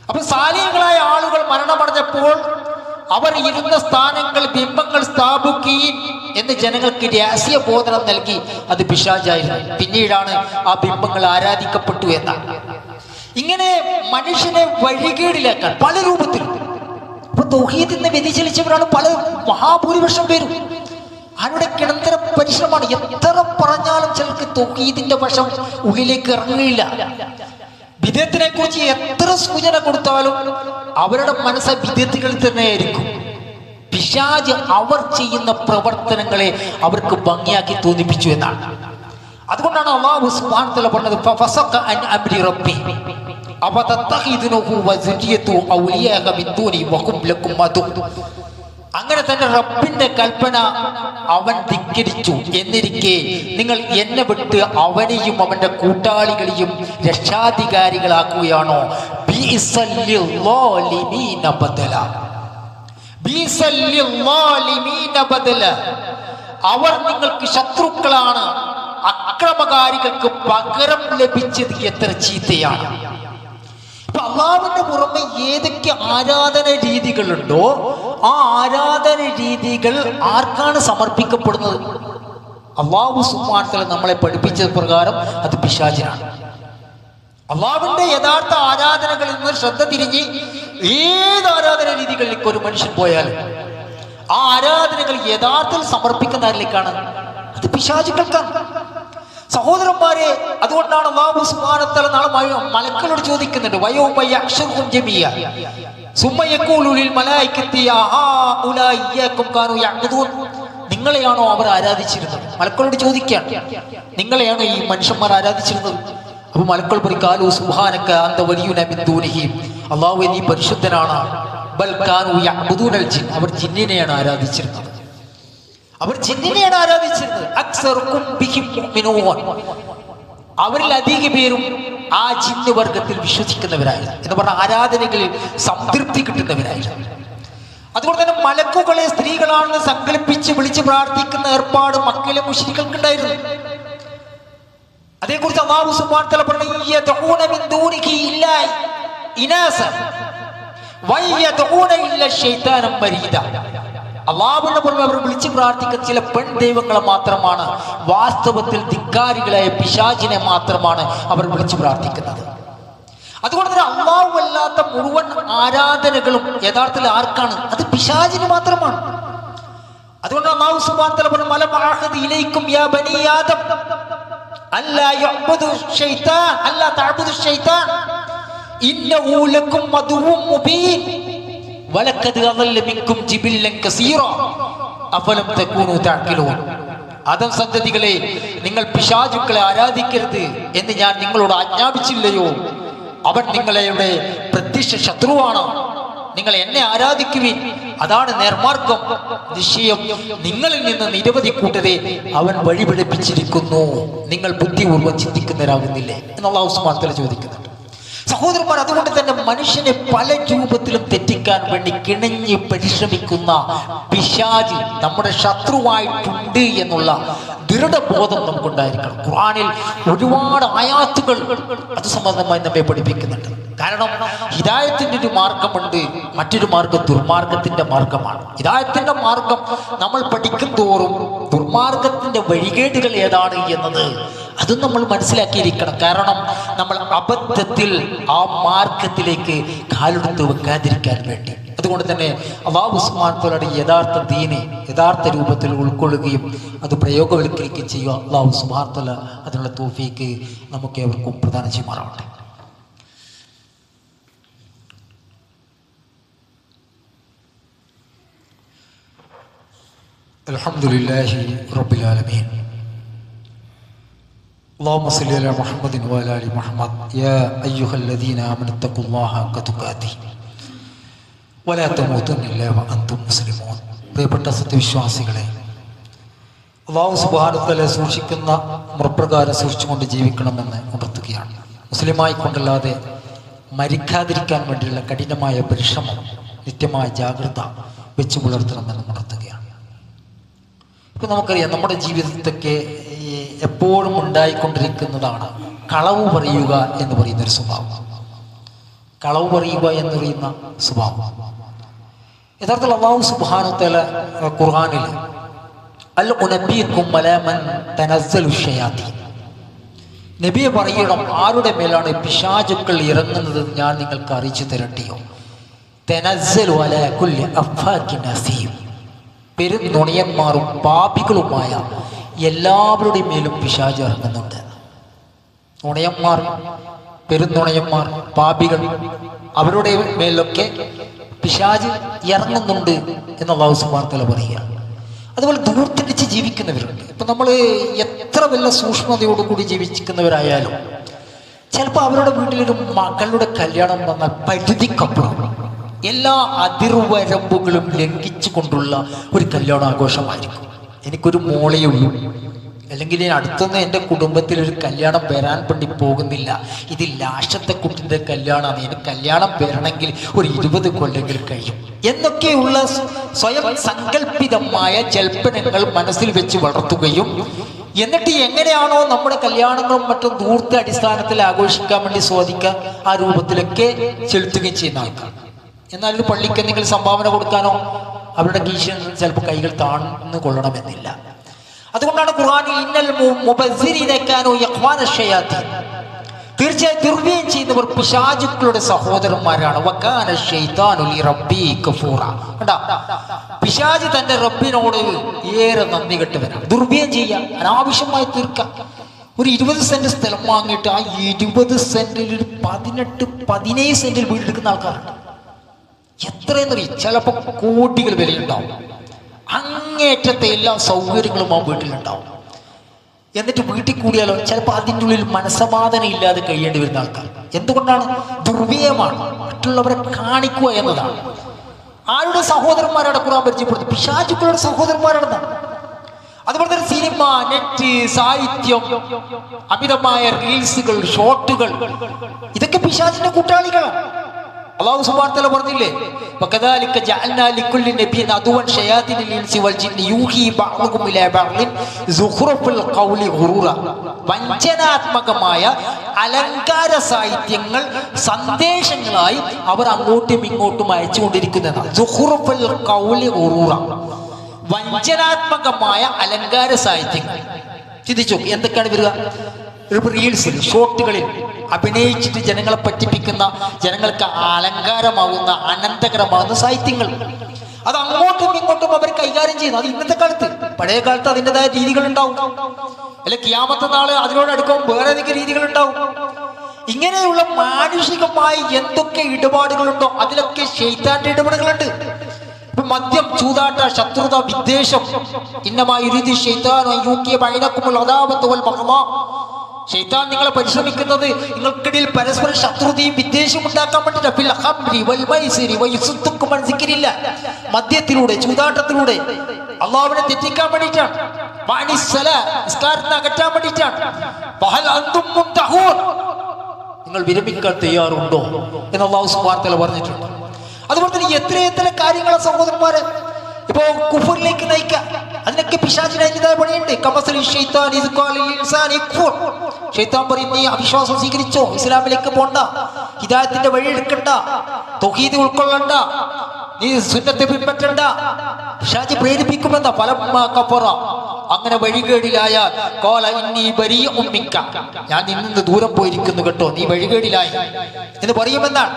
അപ്പൊ സാലിഹ്യങ്ങളായ ആളുകൾ മരണമടഞ്ഞപ്പോൾ അവർ ഇരുന്ന സ്ഥാനങ്ങൾ ബിംബങ്ങൾ സ്ഥാപിക്കുകയും എന്ന് ജനങ്ങൾക്ക് രഹസ്യ ബോധനം നൽകി. അത് പിശാചായിരുന്നു. പിന്നീടാണ് ആ ബിംബങ്ങൾ ആരാധിക്കപ്പെട്ടു എന്നാണ്. ഇങ്ങനെ മനുഷ്യനെ വഴികേടിലാക്കാൻ പല രൂപത്തിലും. അപ്പൊ തൗഹീദിൽ നിന്ന് വ്യതിചലിച്ചവരാണ് പല മഹാഭൂരിപക്ഷം പേരും. അവരുടെ കിടന്തര പരിശ്രമമാണ്. എത്ര പറഞ്ഞാലും ചിലർക്ക് തൗഹീദിന്റെ വശം ഉള്ളിലേക്ക് ഇറങ്ങുകയില്ല. ബിദഅത്തിനെ കുറിച്ച് എത്ര സൂചന കൊടുത്താലും അവരുടെ മനസ്സ് ബിദഅത്തുകളിൽ തന്നെയായിരിക്കും. പിശാച് അവർ ചെയ്യുന്ന പ്രവർത്തനങ്ങളെ അവർക്ക് ഭംഗിയാക്കി തോന്നിപ്പിച്ചു എന്നാണ്. അതുകൊണ്ടാണ് അല്ലാഹു സുബ്ഹാനഹു വ തആല പറഞ്ഞത് ഫഫസഖ അൻ അംരി റബ്ബി അഫതത്തഖിദുഹു വസുരിയതു ഔലിയാ മിൻ ദൂനി വഹും ലക്കും അദു. അങ്ങനെ തന്നെ റബ്ബിന്റെ കൽപ്പന അവൻ ധിക്കരിച്ചു എന്നിരിക്കെ നിങ്ങൾ എന്നെ വിട്ട് അവനെയും അവന്റെ കൂട്ടാളികളെയും രക്ഷാധികാരികളാക്കുകയാണോ? ബിഇസൽ ലിസ്സാലിമീന ബദല, ബിഇസൽ ലിസ്സാലിമീന ബദല. അവർ നിങ്ങൾക്ക് ശത്രുക്കളാണ്, അക്രമകാരികൾക്ക് പകരം ലഭിച്ചത് എത്ര ചീത്തയാണ്. ഇപ്പൊ അള്ളാഹുവിന്റെ പുറമെ ഏതൊക്കെ ആരാധന രീതികളുണ്ടോ ആ ആരാധന രീതികൾ ആർക്കാണ് സമർപ്പിക്കപ്പെടുന്നത്? അല്ലാഹു സുബ്ഹാനഹു വ തആല നമ്മളെ പഠിപ്പിച്ച പ്രകാരം അത് പിശാചിനാണ്. അള്ളാഹുവിന്റെ യഥാർത്ഥ ആരാധനകളിൽ നിന്ന് ശ്രദ്ധ തിരിഞ്ഞ് ഏത് ആരാധന രീതികളിലേക്ക് ഒരു മനുഷ്യൻ പോയാലും ആ ആരാധനകൾ യഥാർത്ഥത്തിൽ സമർപ്പിക്കുന്ന ആരിലേക്കാണ്? അത് പിശാചുക്കൾക്കാണ്. സഹോദരന്മാരെ, അതുകൊണ്ടാണ് അല്ലാഹു സുബ്ഹാനഹു വ തആല നാളെ മലക്കളോട് ചോദിക്കുന്നുണ്ട്, വയൗമ യഹ്ശുറുഹും ജമീഅ സുമ്മ യഖൂലു ലിൽ മലായികത്തി ഹാഉലാ ഇയ്യാകും കാനൂ യഅ്ബുദൂൻ. നിങ്ങളെയാണോ അവർ ആരാധിച്ചിരുന്നത്? മലക്കളോട് ചോദിക്കുകയാണ്, നിങ്ങളെയാണ് ഈ മനുഷ്യന്മാർ ആരാധിച്ചിരുന്നത്? അപ്പൊ മലക്കൾ പരിക്കാലു സുബ്ഹാനക അന്ത വലിയുന മിൻ ദൂനിഹി, അല്ലാഹുവേ നീ പരിശുദ്ധനാണ്. ബൽ കാനൂ യഅ്ബുദൂനൽ ജിൻ, അവർ ജിന്നിനെയാണ് ആരാധിച്ചിരുന്നത്. അക്സറുകും ബിഹിം മുഅ്മിനൂൻ, അവരിൽ അധിക പേരും ആ ജിന്ന് വർഗത്തിൽ വിശ്വസിക്കുന്നവരായിരുന്നു എന്ന് പറഞ്ഞ ആരാധനകളിൽ സംതൃപ്തി കിട്ടുന്നവരായിരുന്നു. അതുകൊണ്ട് തന്നെ മലക്കുകളെ സ്ത്രീകളാണെന്ന് സങ്കല്പിച്ച് വിളിച്ച് പ്രാർത്ഥിക്കുന്ന ഏർപ്പാട് മക്കയിലെ മുശ്രിക്കുകൾക്കുണ്ടായിരുന്നു. അതേക്കുറിച്ച് അല്ലാഹു സുബ്ഹാനഹു വ തആല പറഞ്ഞു, യദഊന മിൻ ദൂനിഹി ഇല്ലാ ഇനാസ വയദഊന ഇല്ല ശൈത്താനം മരീദ. അല്ലാഹുവിനെ പുറമെ അവർ വിളിച്ച് പ്രാർത്ഥിക്കുന്ന ചില പെൺ ദൈവങ്ങളെ മാത്രമാണ്, വാസ്തവത്തിൽ ധിക്കാരികളായ പിശാചിനെ മാത്രമാണ് അവർ വിളിച്ച് പ്രാർത്ഥിക്കുന്നത്. അതുകൊണ്ട് തന്നെ അല്ലാഹു അല്ലാത്ത മുഴുവൻ ആരാധനകളും യഥാർത്ഥത്തിൽ ആർക്കാണ്? അത് പിശാചിന് മാത്രമാണ്. അതുകൊണ്ട് അല്ലാഹു സുബ്ഹാനഹു വ തആല പറഞ്ഞു, മലം അഅഹദു ഇലൈക്കും യാ ബനി ആദം അല്ലാ യഅ്ബുദു ശൈത്താൻ അല്ലാ തഅ്ബുദു ശൈത്താൻ ഇന്നഹു ലക്കും അദുവ്വുൻ മുബീൻ വലഖദ് അദല്ല മിൻകും ജിബില്ലൻ കസീറ അഫലം തകൂനു തഅഖിലൂൻ. ആദം സന്തതികളെ, നിങ്ങൾ പിശാചുക്കളെ ആരാധിക്കരുത് എന്ന് ഞാൻ നിങ്ങളോട് ആജ്ഞാപിച്ചില്ലയോ? അവൻ നിങ്ങളുടെ പ്രത്യക്ഷ ശത്രുവാണ്. നിങ്ങൾ എന്നെ ആരാധിക്കുവിൻ, അതാണ് നേർമാർഗം. നിശ്ചയം നിങ്ങളിൽ നിന്ന് നിരവധി കൂട്ടരെ അവൻ വഴിപിഴപ്പിച്ചിരിക്കുന്നു. നിങ്ങൾ ബുദ്ധിപൂർവ്വം ചിന്തിക്കുന്നവരാകുന്നില്ലേ എന്ന് അല്ലാഹു സുബ്ഹാനഹു വ തആല ചോദിക്കുന്നുണ്ട്. സഹോദരന്മാർ, അതുകൊണ്ട് തന്നെ മനുഷ്യനെ പല രൂപത്തിലും തെറ്റിക്കാൻ വേണ്ടി കിണഞ്ഞ് പരിശ്രമിക്കുന്ന പിശാച് നമ്മുടെ ശത്രുവായിട്ടുണ്ട് എന്നുള്ള ദൃഢബോധം നമുക്കുണ്ടായിരിക്കണം. ഖുർആനിൽ ഒരുപാട് ആയാത്തുകൾ അത് സംബന്ധമായി നമ്മെ പഠിപ്പിക്കുന്നുണ്ട്. കാരണം ഹിദായത്തിന്റെ ഒരു മാർഗമുണ്ട്, മറ്റൊരു മാർഗം ദുർമാർഗത്തിന്റെ മാർഗമാണ്. ഹിദായത്തിന്റെ മാർഗം നമ്മൾ പഠിക്കും തോറും ദുർമാർഗത്തിന്റെ വഴികേടുകൾ ഏതാണ് എന്നത് അതും നമ്മൾ മനസ്സിലാക്കിയിരിക്കണം. കാരണം നമ്മൾ അബദ്ധത്തിൽ ആ മാർഗത്തിലേക്ക് കാലെടുത്ത് വെക്കാതിരിക്കാൻ വേണ്ടി. അതുകൊണ്ട് തന്നെ അല്ലാഹു സുബ്ഹാനഹു വ തആലയുടെ യഥാർത്ഥ ദീനെ യഥാർത്ഥ രൂപത്തിൽ ഉൾക്കൊള്ളുകയും അത് പ്രയോഗവൽക്കരിക്കുകയും ചെയ്യുക. അല്ലാഹു സുബ്ഹാനഹു വ തആല അതിനുള്ള തൗഫീക്ക് നമുക്ക് ഏവർക്കും പ്രദാനം ചെയ്യുമാറാവട്ടെ. അൽഹംദുലില്ലാഹി റബ്ബിൽ ആലമീൻ. اللهم صل على محمد وعلى ال محمد يا ايها الذين امنوا اتقوا الله حق تقاته ولا تموتن الا وانتم مسلمون. പ്രിയപ്പെട്ട സത്യവിശ്വാസികളെ, അല്ലാഹു സുബ്ഹാനഹു വ തആല സൂക്ഷിക്കുന്ന മുറപ്രകാരം സൂക്ഷിച്ചുകൊണ്ട് ജീവിക്കണമെന്ന് ഉണർത്തുകയാണ്. മുസ്ലിമായി കൊണ്ടല്ലാതെ മരിക്കാതിരിക്കാൻ വേണ്ടിയുള്ള കഠിനമായ പരിശ്രമം, നിത്യമായ ജാഗ്രത വെച്ച് പുലർത്തണമെന്ന് ഉണർത്തുകയാണ്. ഇപ്പം നമുക്കറിയാം, നമ്മുടെ ജീവിതത്തൊക്കെ എപ്പോഴും ഉണ്ടായിക്കൊണ്ടിരിക്കുന്നതാണ് കളവ് പറയുക എന്ന് പറയുന്നൊരു സ്വഭാവം. കളവ് പറയുക എന്ന് പറയുന്ന സ്വഭാവം യഥാർത്ഥത്തിൽ അല്ലാഹു സുബ്ഹാനഹു വ തആല ഖുർആനിൽ അൽ ഉനബിയക്കും അലാ മൻ തനസ്സലു ശയാതീൻ, നബിയെ പറയണം, ആരുടെ മേലാണ് പിശാചുക്കൾ ഇറങ്ങുന്നത് ഞാൻ നിങ്ങൾക്ക് അറിയിച്ചു തരട്ടെയോ? തനസ്സലു അലാ കുല്ലി അഫാകിൻ അസീം, പെരുന്നുണയന്മാരും പാപികളുമായ എല്ലാവരുടെയും മേലും പിശാച് ഇറങ്ങുന്നുണ്ട്. നുണയന്മാർ, പെരുന്നുണയന്മാർ, പാപികൾ, അവരുടെ മേലൊക്കെ പിശാച് ഇറങ്ങുന്നുണ്ട് എന്ന് അല്ലാഹു സുബ്ഹാനഹു വ തആല പറയുക. അതുപോലെ ദൂർത്തടിച്ച് ജീവിക്കുന്നവരുണ്ട്. ഇപ്പം നമ്മൾ എത്ര വല്ല സൂക്ഷ്മതയോടുകൂടി ജീവിക്കുന്നവരായാലും ചിലപ്പോൾ അവരുടെ വീട്ടിലൊരു മകളുടെ കല്യാണം വന്നാൽ പരിധിക്കപ്പുറം എല്ലാ അതിർവരമ്പുകളും ലംഘിച്ചു കൊണ്ടുള്ള ഒരു കല്യാണാഘോഷമായിരിക്കും. എനിക്കൊരു മോളേ ഉള്ളൂ, അല്ലെങ്കിൽ അടുത്തൊന്നും എൻ്റെ കുടുംബത്തിലൊരു കല്യാണം വരാൻ വേണ്ടി പോകുന്നില്ല, ഇത് ലാസ്റ്റത്തെ കുട്ടിൻ്റെ കല്യാണമാണ്, എനിക്ക് കല്യാണം വരണമെങ്കിൽ ഒരു 20 കൊല്ലെങ്കിലും കഴിയും എന്നൊക്കെയുള്ള സ്വയം സങ്കല്പിതമായ ജൽപ്പനങ്ങൾ മനസ്സിൽ വെച്ച് വളർത്തുകയും എന്നിട്ട് എങ്ങനെയാണോ നമ്മുടെ കല്യാണങ്ങളും മറ്റും ദൂർത്ത അടിസ്ഥാനത്തിൽ ആഘോഷിക്കാൻ വേണ്ടി സ്വാധിക്കുക ആ രൂപത്തിലൊക്കെ ചെലുത്തുകയും ചെയ്യുന്ന ആൾക്കാർ. എന്നാൽ ഒരു പള്ളിക്ക് എന്തെങ്കിലും സംഭാവന കൊടുക്കാനോ അവരുടെ കീശയിൽ നിന്ന് ചിലപ്പോൾ കൈകൾ താഴ്ന്നു കൊള്ളണമെന്നില്ല. അതുകൊണ്ടാണ് ഖുർആനിൽ ഇന്നൽ മുബസ്സിരീന കാനൂ യഖ്വാന ശയാതീൻ, തീർച്ചയായും ദുർവ്യയം ചെയ്യുന്നവർ പിശാചുക്കളുടെ സഹോദരന്മാരാണ്. വകാന ശൈത്താനു ലിറബ്ബി കഫൂറ. കണ്ടാ, പിശാച് തന്റെ റബ്ബിനോട് ഏറെ നന്ദി കെട്ടവനാണ്. ദുർവ്യയം ചെയ്യുക, അനാവശ്യമായി തീർക്കുക. ഒരു 20 സെന്റ് സ്ഥലം വാങ്ങിയിട്ട് ആ 20 സെന്റിൽ ഒരു 18-17 സെന്റിൽ വീടെടുക്കുന്ന ആൾക്കാരുണ്ട്. എത്രയെന്നറിയും, ചിലപ്പോൾ കോടികൾ വിലയുണ്ടാവും. അങ്ങേറ്റത്തെ എല്ലാ സൗകര്യങ്ങളും ആ വീട്ടിലുണ്ടാവും. എന്നിട്ട് വീട്ടിൽ കൂടിയാലോ ചിലപ്പോൾ അതിൻ്റെ ഉള്ളിൽ മനസ്സമാധാനം ഇല്ലാതെ കഴിയേണ്ടി വരുന്ന ആൾക്കാർ. എന്തുകൊണ്ടാണ്? ദുർവ്യയമാണ്, മറ്റുള്ളവരെ കാണിക്കുക എന്നതാണ്. ആരുടെ സഹോദരന്മാരാണ് ഖുർആൻ പരിചയപ്പെടുത്തി? പിശാചുക്കളുടെ സഹോദരന്മാരാണെന്നാണ്. അതുപോലെ തന്നെ സിനിമ, നെറ്റ്, സാഹിത്യം, അമിതമായ റീൽസുകൾ, ഷോട്ടുകൾ, ഇതൊക്കെ പിശാചിന്റെ കൂട്ടാളികളാണ്. അല്ലാഹു സുബ്ഹാനഹു വ തആല പറഞ്ഞില്ലേ, വകദാലിക ജഅൽനാ ലികുല്ലി നബിയ്യിൻ അദുവൻ ശയാതിനിൽ ഇൻസി വൽ ജിന്നി യൂഹി ബഅ്ദുഹും ഇലാ ബഅ്ദിൻ സുഖ്റുഫുൽ ഖൗലി ഗുറൂറ. വഞ്ചനാത്മകമായ അലങ്കാര സാഹിത്യങ്ങൾ സന്ദേശങ്ങളായി അവർ അങ്ങോട്ടും ഇങ്ങോട്ടും അയച്ചുകൊണ്ടിരിക്കുന്നതാണ്. സുഖ്റുഫുൽ ഖൗലി ഗുറൂറ, വഞ്ചനാത്മകമായ അലങ്കാര സാഹിത്യങ്ങൾ. ചിന്തിച്ചു എന്തൊക്കെയാണ് വരിക? റീൽസിൽ, ഷോട്ടുകളിൽ അഭിനയിച്ചിട്ട് ജനങ്ങളെ പറ്റിപ്പിക്കുന്ന, ജനങ്ങൾക്ക് അലങ്കാരമാകുന്ന, അനന്തകരമാകുന്ന സാഹിത്യങ്ങൾ. അത് അങ്ങോട്ടും ഇങ്ങോട്ടും അവർ കൈകാര്യം ചെയ്യുന്നു. അത് ഇന്നത്തെ കാലത്ത്. പഴയ കാലത്ത് അതിൻ്റെതായ രീതികൾ ഉണ്ടാവും, അല്ലെ ഖിയാമത്ത് നാള് അതിനോടടുക്കുമ്പോൾ വേറെ ഏതൊക്കെ രീതികൾ ഉണ്ടാവും. ഇങ്ങനെയുള്ള മാനുഷികമായ എന്തൊക്കെ ഇടപാടുകളുണ്ടോ അതിലൊക്കെ ശൈത്താന്റെ ഇടപെടലുകളുണ്ട്. ഇപ്പൊ മദ്യം, ചൂതാട്ട, ശത്രുത, വിദ്വേഷം, ശൈത്താൻ നിങ്ങളെ പരിശ്രമിക്കുന്നത് നിങ്ങൾക്കിടയിൽ പരസ്പര ശത്രുതയും വിദ്വേഷവും ഉണ്ടാക്കാൻ വേണ്ടിയില്ല. മദ്യത്തിലൂടെ, ചൂതാട്ടത്തിലൂടെ അള്ളാഹുവിനെ തെറ്റിക്കാൻ വേണ്ടിയിട്ടാണ്, നിസ്കാരത്തിന് അകറ്റാൻ വേണ്ടിയിട്ടാണ്. നിങ്ങൾ വിരമിക്കാൻ തയ്യാറുണ്ടോ എന്ന് അള്ളാഹു സുബ്ഹാനഹു വ തആല പറഞ്ഞിട്ടുണ്ട്. അതുപോലെ തന്നെ എത്ര കാര്യങ്ങളെ സഹോദരന്മാരെ ഇപ്പോ കുഫറിലേക്ക് നയിക്കാം. അതിനൊക്കെ പിശാചിന് അതിൻ്റെതായ പണിയുണ്ട്. ശൈത്താൻ പറയും, നീ അവിശ്വാസം സ്വീകരിച്ചോ, ഇസ്ലാമിലേക്ക് പോണ്ട, ഹിദായത്തിന്റെ വഴി എടുക്കണ്ട, തൗഹീദ് ഉൾക്കൊള്ളണ്ട, നീ സുന്നത്തെ പിൻപറ്റണ്ട. പിശാച് പ്രേരിപ്പിക്കുമെന്ന ഫലം അങ്ങനെ വഴികേടിലായാൽ ഞാൻ നിന്നിന്ന് ദൂരം പോയിരിക്കുന്നു കേട്ടോ, നീ വഴികേടിലായി എന്ന് പറയുമെന്നാണ്.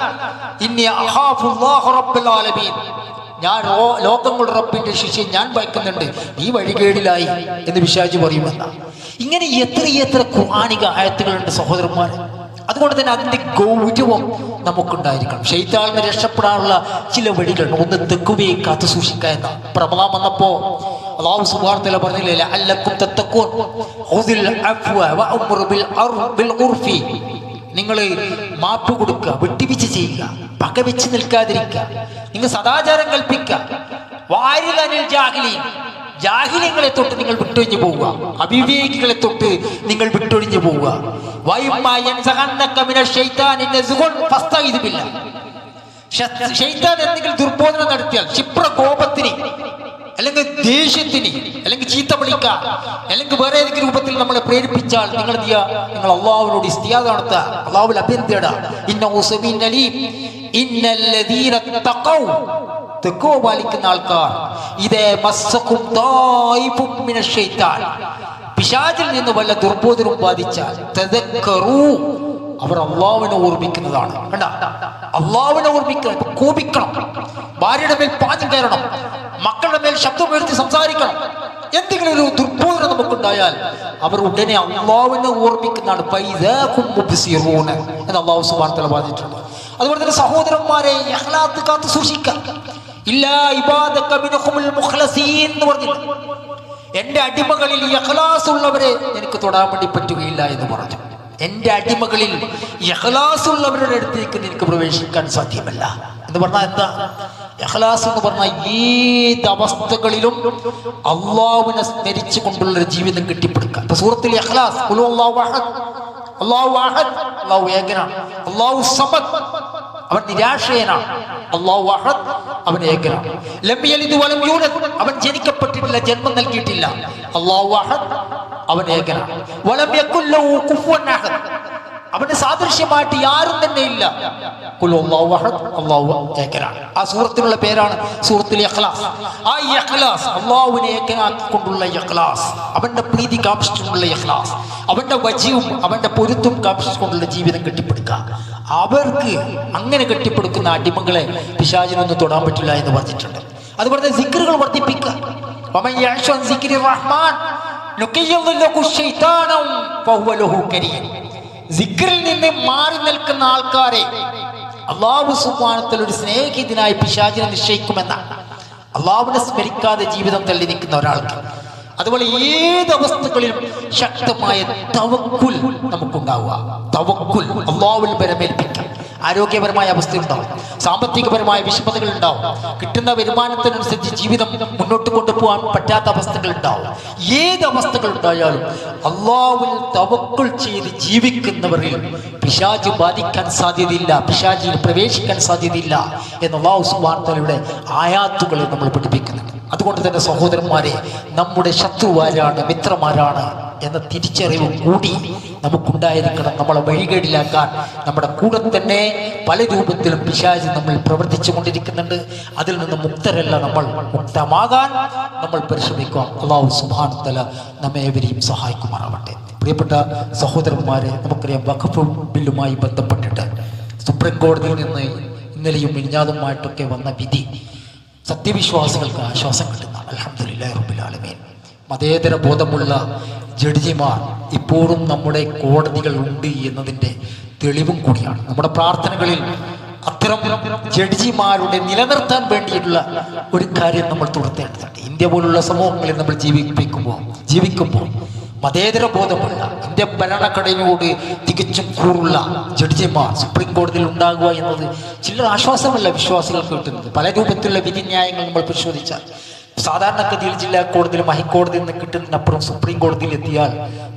ഞാൻ ലോകങ്ങളുടെ റബ്ബിന്റെ ശിക്ഷയെ ഞാൻ ഭയക്കുന്നുണ്ട്, നീ വഴികേടിലായി എന്ന് പിശാച് പറയുമെന്നാണ്. ഇങ്ങനെ എത്ര ഖുർആനിക ആയത്തുകളുണ്ട് സഹോദരന്മാരെ. അതുകൊണ്ട് തന്നെ അതിന്റെ ഗൗരവം നമുക്കുണ്ടായിരിക്കണം. ശൈത്താനിൽ രക്ഷപ്പെടാനുള്ള ചില വഴികൾ, ഒന്ന് തെക്കുവയെ കാത്തു സൂക്ഷിക്കുക എന്ന. റമളാൻ വന്നപ്പോ അല്ലാഹു സുബ്ഹാനഹു വ തആല പറഞ്ഞില്ലേ, ലഅല്ലക്കും തത്തഖൂൻ ഖുദിൽ അഫ്വ വഅ്മുർ ബിൽ ഉർഫി. നിങ്ങൾ മാപ്പ് കൊടുക്കുക, വിട്ടുവീഴ്ച ചെയ്യുക, പകവെച്ച് നിൽക്കാതിരിക്കുക, നിങ്ങൾ സദാചാരം കൽപ്പിക്കുക. വാരിലനിൽ ജാഹിലീൻ, ജാഹിലിയങ്ങളെ തൊട്ട് നിങ്ങൾ വിട്ടൊഴിഞ്ഞു പോവുക, അവിവേകികളെ തൊട്ട് നിങ്ങൾ വിട്ടൊഴിഞ്ഞു പോവുക. ശൈത്താൻ എന്തെങ്കിലും ദുർബോധനം നടത്തിയാൽ, ക്ഷിപ്രകോപത്തിന്, അല്ലെങ്കിൽ ദേഷ്യത്തിന്, അല്ലെങ്കിൽ ചീത്ത വിളിക്കാൻ, അല്ലെങ്കിൽ വേറെ ഏതെങ്കിലും രൂപത്തിൽ നമ്മളെ പ്രേരിപ്പിച്ചാൽ നിങ്ങൾ നിങ്ങൾ അള്ളാഹുവിനോട് ഇസ്തിയാദ നടത്തുക, അള്ളാഹുവിൽ അഭയം തേടുക. തെക്കോ പാലിക്കുന്ന ആൾക്കാർ പിശാചിൽ നിന്ന് വല്ല ദുർബോധനവും ബാധിച്ചാൽ അവർ അള്ളാഹുവിനെ ഓർമ്മിക്കുന്നതാണ്. കണ്ട, അള്ളാഹുവിനെ ഓർമ്മിക്കണം. കോപിക്കണം, ഭാര്യയുടെ മേൽ പാഞ്ഞു കയറണം, മക്കളുടെ മേൽ ശബ്ദമുയർത്തി സംസാരിക്കണം. എന്തെങ്കിലും ഒരു ദുർബോധനം നമുക്കുണ്ടായാൽ അവർ ഉടനെ അള്ളാഹുവിനെ ഓർമ്മിക്കുന്നതാണ്. എന്ന് അള്ളാഹു സുബ്ഹാനഹു വ തആല പറഞ്ഞിട്ടുണ്ട്. അതുപോലെ തന്നെ സഹോദരന്മാരെ, ഇഖ്ലാസ് കാത്തു സൂക്ഷിക്കുക. ഇല്ലാ ഇബാദക മിൻഹുൽ മുഖ്ലസീൻ എന്ന് പറഞ്ഞില്ല. എന്റെ അടിമകളിൽ ഇഖ്ലാസ് ഉള്ളവരെ എനിക്ക് തൊടാൻ വേണ്ടി പറ്റുകയില്ല എന്ന് പറഞ്ഞു. എന്റെ അടിമകളിൽ ഇഖ്ലാസ് ഉള്ളവരുടെ അടുത്തേക്ക് നിനക്ക് പ്രവേശിക്കാൻ സാധ്യമല്ല എന്ന് പറഞ്ഞാൽ എന്താ? ഇഖ്ലാസ് എന്ന് പറഞ്ഞാൽ ഏത് അവസ്ഥകളിലും അള്ളാഹുവിനെ സ്മരിച്ചു കൊണ്ടുള്ളൊരു ജീവിതം കെട്ടിപ്പടുക്കുക. ഇപ്പൊ സൂറത്തിൽ ഇഖ്ലാസ്, അല്ലാഹു അഹദ്, അല്ലാഹു അഹദ്, അല്ലാഹു ഏകനാണ്. അല്ലാഹു സമദ്, അവൻ നിരാശയനാണ്. അല്ലാഹു അഹദ്, അവൻ ഏകനാണ്. ലം യലിദ് വലം യൂലദ്, അവൻ ജനിക്കപ്പെട്ടിട്ടില്ല, ജന്മം നൽകിയിട്ടില്ല. അല്ലാഹു അഹദ്, അവൻ ഏകനാണ്. വലം യകുൽ ലഹു കുഫുവൻ അഹദ്, അവന്റെ സാദൃശ്യമായിട്ട് ആരും തന്നെ ഇല്ല. ഖുൽ അല്ലാഹു അഹദ്, അല്ലാഹു ഏകനാണ്. ആ സൂറത്തിനുള്ള പേരാണ് സൂറത്തുൽ ഇഖ്ലാസ്. ആ ഇഖ്ലാസ്, അല്ലാഹുവിനെ ഏകനാക്കിക്കൊണ്ടുള്ള ഇഖ്ലാസ്, അവന്റെ പ്രീതി കാംക്ഷിച്ചുകൊണ്ടുള്ള ഇഖ്ലാസ്, അവന്റെ വജിയും അവന്റെ പൊരുത്തും കാംക്ഷിച്ചുകൊണ്ടുള്ള ജീവിതം കെട്ടിപ്പടുക്കുക. അവർക്ക് അങ്ങനെ കെട്ടിപ്പടുക്കുന്ന അടിമകളെ പിശാചിനൊന്നും തൊടാൻ പറ്റില്ല എന്ന് പറഞ്ഞിട്ടുണ്ട്. അതുപോലെ തന്നെ സിക്റുകൾ വർദ്ധിപ്പിക്കുക. വമൻ യഅ്ശു അൻ സിക്രി റഹ്മാൻ നുഖയ്യിദ് ലഹു ശൈത്താനൻ ഫഹുവ ലഹു കരീം. സിക്റിൽ നിന്ന് മാറി നിൽക്കുന്ന ആൾക്കാരെ അല്ലാഹു സുബ്ഹാനഹു വ തആല ഒരു സ്നേഹിതനായി പിശാചിനെ നിശ്ചയിക്കുമെന്നാണ്. അള്ളാഹുവിനെ സ്മരിക്കാതെ ജീവിതം തള്ളി നിൽക്കുന്ന ഒരാൾക്ക് അതുപോലെ ഏത് അവസ്ഥകളിലും ശക്തമായ തവക്കുൽ നമുക്കുണ്ടാവുക. തവക്കുൽ, അല്ലാഹുവിൽ പരമേൽപ്പിക്കാം. ആരോഗ്യപരമായ അവസ്ഥയുണ്ടാവും, സാമ്പത്തികപരമായ വിഷമതകൾ ഉണ്ടാവും, കിട്ടുന്ന വരുമാനത്തിനനുസരിച്ച് ജീവിതം മുന്നോട്ട് കൊണ്ടുപോകാൻ പറ്റാത്ത അവസ്ഥകൾ ഉണ്ടാവും. ഏത് അവസ്ഥകൾ ഉണ്ടായാലും അല്ലാഹുവിൽ തവക്കുൽ ചെയ്ത് ജീവിക്കുന്നവരിൽ പിശാച് ബാധിക്കാൻ സാധ്യതയില്ല, പിശാചിൽ പ്രവേശിക്കാൻ സാധ്യതയില്ല എന്ന് അല്ലാഹു സുബ്ഹാനഹു വ തആലയുടെ ആയാത്തുകളെ നമ്മൾ പഠിപ്പിക്കുന്നുണ്ട്. അതുകൊണ്ട് തന്നെ സഹോദരന്മാരെ, നമ്മുടെ ശത്രുവാരാണ്, മിത്രമാരാണ് എന്ന തിരിച്ചറിവ് കൂടി നമുക്കുണ്ടായിരിക്കണം. നമ്മളെ വഴികേടിലാക്കാൻ നമ്മുടെ കൂടെ തന്നെ പല രൂപത്തിലും പിശാച് നമ്മൾ പ്രവർത്തിച്ചു കൊണ്ടിരിക്കുന്നുണ്ട്. അതിൽ നിന്ന് മുക്തരല്ല, നമ്മൾ മുക്തമാകാൻ നമ്മൾ പരിശ്രമിക്കുക. അല്ലാഹു സുബ്ഹാനഹു വ തആല നമ്മേവരെയും സഹായിക്കുമാറാവട്ടെ. പ്രിയപ്പെട്ട സഹോദരന്മാരെ, നമുക്കറിയാം വഖഫ് ബില്ലുമായി ബന്ധപ്പെട്ടിട്ട് സുപ്രീം കോടതിയിൽ നിന്ന് ഇന്നലെയും മിനിഞ്ഞാതുമായിട്ടൊക്കെ വന്ന വിധി സത്യവിശ്വാസികൾക്ക് ആശ്വാസം കിട്ടുന്ന അൽഹംദുലില്ലാഹി റബ്ബിൽ ആലമീൻ. മതേതര ബോധമുള്ള ജഡ്ജിമാർ ഇപ്പോഴും നമ്മുടെ കോടതികൾ ഉണ്ട് എന്നതിൻ്റെ തെളിവും കൂടിയാണ്. നമ്മുടെ പ്രാർത്ഥനകളിൽ അത്തരം ജഡ്ജിമാരുടെ നിലനിർത്താൻ വേണ്ടിയിട്ടുള്ള ഒരു കാര്യം നമ്മൾ തുടർത്തേണ്ടതുണ്ട്. ഇന്ത്യ പോലുള്ള സമൂഹങ്ങളിൽ നമ്മൾ ജീവിക്കുമ്പോൾ മതേതര ബോധമുള്ള ഇന്ത്യ ഭരണഘടനയോട് തികച്ചും കൂറുള്ള ജഡ്ജിമാർ സുപ്രീം കോടതിയിൽ ഉണ്ടാകുക എന്നത് ചില്ലറ ആശ്വാസമല്ല വിശ്വാസികൾക്ക് കിട്ടുന്നത്. പല രൂപത്തിലുള്ള വിധിന്യായങ്ങൾ നമ്മൾ പരിശോധിച്ചാൽ സാധാരണഗതിയിൽ ജില്ലാ കോടതിയിലും ഹൈക്കോടതിയിൽ നിന്ന് കിട്ടുന്നതിനപ്പുറം സുപ്രീം കോടതിയിൽ എത്തിയാൽ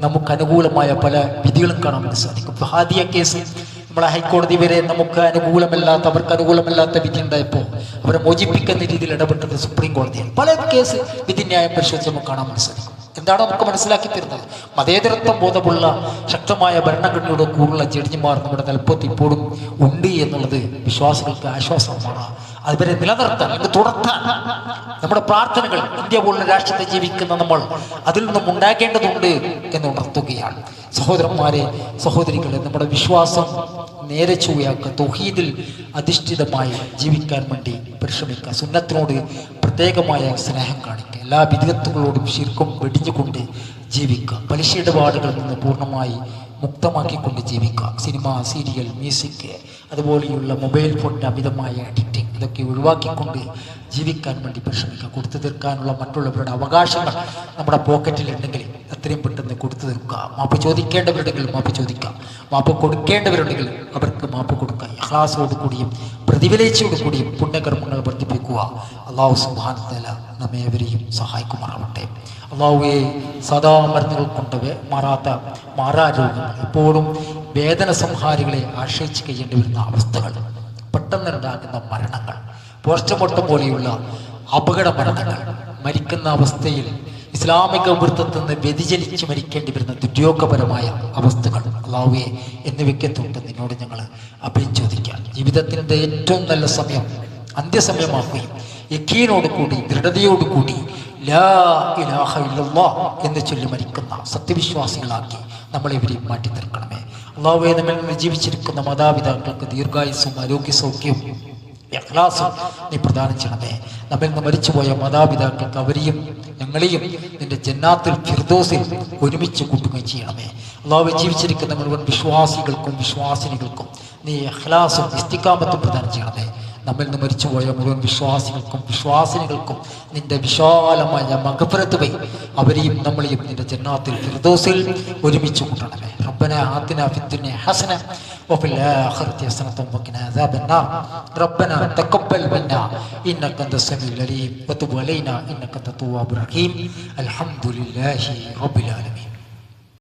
നമുക്ക് അനുകൂലമായ പല വിധികളും കാണാൻ വേണ്ടി സാധിക്കും. ഹാദിയ കേസ് നമ്മളെ ഹൈക്കോടതി വരെ നമുക്ക് അനുകൂലമല്ലാത്ത, അവർക്ക് അനുകൂലമല്ലാത്ത വിധി ഉണ്ടായപ്പോൾ അവരെ മോചിപ്പിക്കുന്ന രീതിയിൽ ഇടപെട്ടത് സുപ്രീം കോടതിയാണ്. പല കേസ് വിധിന്യായം പരിശോധിച്ച് നമുക്ക് കാണാൻ വേണ്ടി സാധിക്കും. എന്താണ് നമുക്ക് മനസ്സിലാക്കി തരുന്നത്? മതേതരത്വം ബോധമുള്ള ശക്തമായ ഭരണഘടനയുടെ കൂറുള്ള ജഡ്ജിമാർ നമ്മുടെ നിലപ്പത്ത് ഇപ്പോഴും ഉണ്ട് എന്നുള്ളത് വിശ്വാസികൾക്ക് ആശ്വാസമാണ്. അതുവരെ നിലനിർത്താൻ, അല്ലെങ്കിൽ തുടർത്താൻ നമ്മുടെ പ്രാർത്ഥനകൾ ഇന്ത്യ പോലുള്ള രാഷ്ട്രത്തെ ജീവിക്കുന്ന നമ്മൾ അതിൽ നിന്നും ഉണ്ടാക്കേണ്ടതുണ്ട് എന്ന് ഉണർത്തുകയാണ്. സഹോദരന്മാരെ, സഹോദരികളെ, നമ്മുടെ വിശ്വാസം നേരെ ചൊവ്വയാക്കുക, തൗഹീദിൽ അധിഷ്ഠിതമായി ജീവിക്കാൻ വേണ്ടി പരിശ്രമിക്കുക, സുന്നത്തിനോട് പ്രത്യേകമായ സ്നേഹം കാണിക്കുക, എല്ലാ വിദഗ്ധകളോടും ശിർക്കും വെടിഞ്ഞുകൊണ്ട് ജീവിക്കുക, പലിശ ഇടപാടുകളിൽ നിന്ന് പൂർണ്ണമായി മുക്തമാക്കിക്കൊണ്ട് ജീവിക്കുക, സിനിമ, സീരിയൽ, മ്യൂസിക്, അതുപോലെയുള്ള മൊബൈൽ ഫോണിൻ്റെ അമിതമായ അഡിക്റ്റിംഗ് ഇതൊക്കെ ഒഴിവാക്കിക്കൊണ്ട് ജീവിക്കാൻ വേണ്ടി പരിശ്രമിക്കുക. കൊടുത്തു തീർക്കാനുള്ള മറ്റുള്ളവരുടെ അവകാശങ്ങൾ നമ്മുടെ പോക്കറ്റിലുണ്ടെങ്കിൽ എത്രയും പെട്ടെന്ന് കൊടുത്തു തീർക്കുക. മാപ്പ് ചോദിക്കേണ്ടവരുണ്ടെങ്കിൽ മാപ്പ് ചോദിക്കുക, മാപ്പ് കൊടുക്കേണ്ടവരുണ്ടെങ്കിൽ അവർക്ക് മാപ്പ് കൊടുക്കുക. ഇഖ്ലാസോട് കൂടിയും പ്രതിഫലേച്ഛയോട് കൂടിയും പുണ്യകർമ്മങ്ങൾ വർദ്ധിപ്പിക്കുക. അല്ലാഹു സുബ്ഹാനഹു വ തആല നമ്മേവരെയും സഹായിക്കുമാറാവട്ടെ. അല്ലാഹുവേ, സദാ മരുന്നുകൾ കൊണ്ട് മാറാരോഗങ്ങൾ, എപ്പോഴും വേദന സംഹാരികളെ ആശ്രയിച്ച് കഴിയേണ്ടി വരുന്ന അവസ്ഥകൾ, പെട്ടെന്നുണ്ടാകുന്ന മരണങ്ങൾ, പോസ്റ്റ്മോർട്ടം പോലെയുള്ള അപകട മരണങ്ങൾ, മരിക്കുന്ന അവസ്ഥയിൽ ഇസ്ലാമിക വൃത്തത്തിൽ നിന്ന് വ്യതിചലിച്ച് മരിക്കേണ്ടി വരുന്ന ദുര്യോഗപരമായ അവസ്ഥകൾ, അല്ലാഹുവേ, എന്നിവയ്ക്ക് തൊട്ട് നിന്നോട് ഞങ്ങൾ അഭയം ചോദിക്കാം. ജീവിതത്തിൻ്റെ ഏറ്റവും നല്ല സമയം അന്ത്യസമയമാക്കുകയും യഖീനോട് കൂടി, ദൃഢതയോട് കൂടി ലാ ഇലാഹ ഇല്ലല്ലാഹ് എന്ന് ചൊല്ലി മരിക്കുന്ന സത്യവിശ്വാസികളാക്കി നമ്മളെവരെയും മാറ്റി തീർക്കണമേ. അല്ലാഹുവേ, നമ്മിൽ ജീവിച്ചിരിക്കുന്ന മാതാപിതാക്കൾക്ക് ദീർഘായുസ്സും ആരോഗ്യ സൗഖ്യവും ഇഖ്ലാസും നീ പ്രദാനം ചെയ്യണമേ. നമ്മിൽ നിന്ന് മരിച്ചുപോയ മാതാപിതാക്കൾക്ക് അവരെയും ഞങ്ങളെയും നിന്റെ ജന്നാത്തുൽ ഫിർദൗസിൽ ഒരുമിച്ച് കൂട്ടുകയും ചെയ്യണമേ. അല്ലാഹുവേ, ജീവിച്ചിരിക്കുന്ന മുഴുവൻ വിശ്വാസികൾക്കും വിശ്വാസിനികൾക്കും നീ ഇഖ്ലാസും ഇസ്തിഖാമത്തും പ്രദാനം ചെയ്യണമേ. നമ്മിൽ നിന്ന് മരിച്ചുപോയ മുഴുവൻ വിശ്വാസികൾക്കും വിശ്വാസിനികൾക്കും നിന്റെ വിശാലമായ മഗ്ഫിറത്ത് വഴി അവരെയും നമ്മളെയും നിന്റെ ജന്നാത്തുൽ ഫിർദൗസിൽ ഒരുമിച്ച് കൂട്ടണമേ. ربنا آتنا في الدنيا حسنة وفي الآخرة حسنة وقنا عذاب النار. ربنا تقبل منا إنك أنت السميع العليم وتب علينا إنك أنت التواب الرحيم. الحمد لله رب العالمين.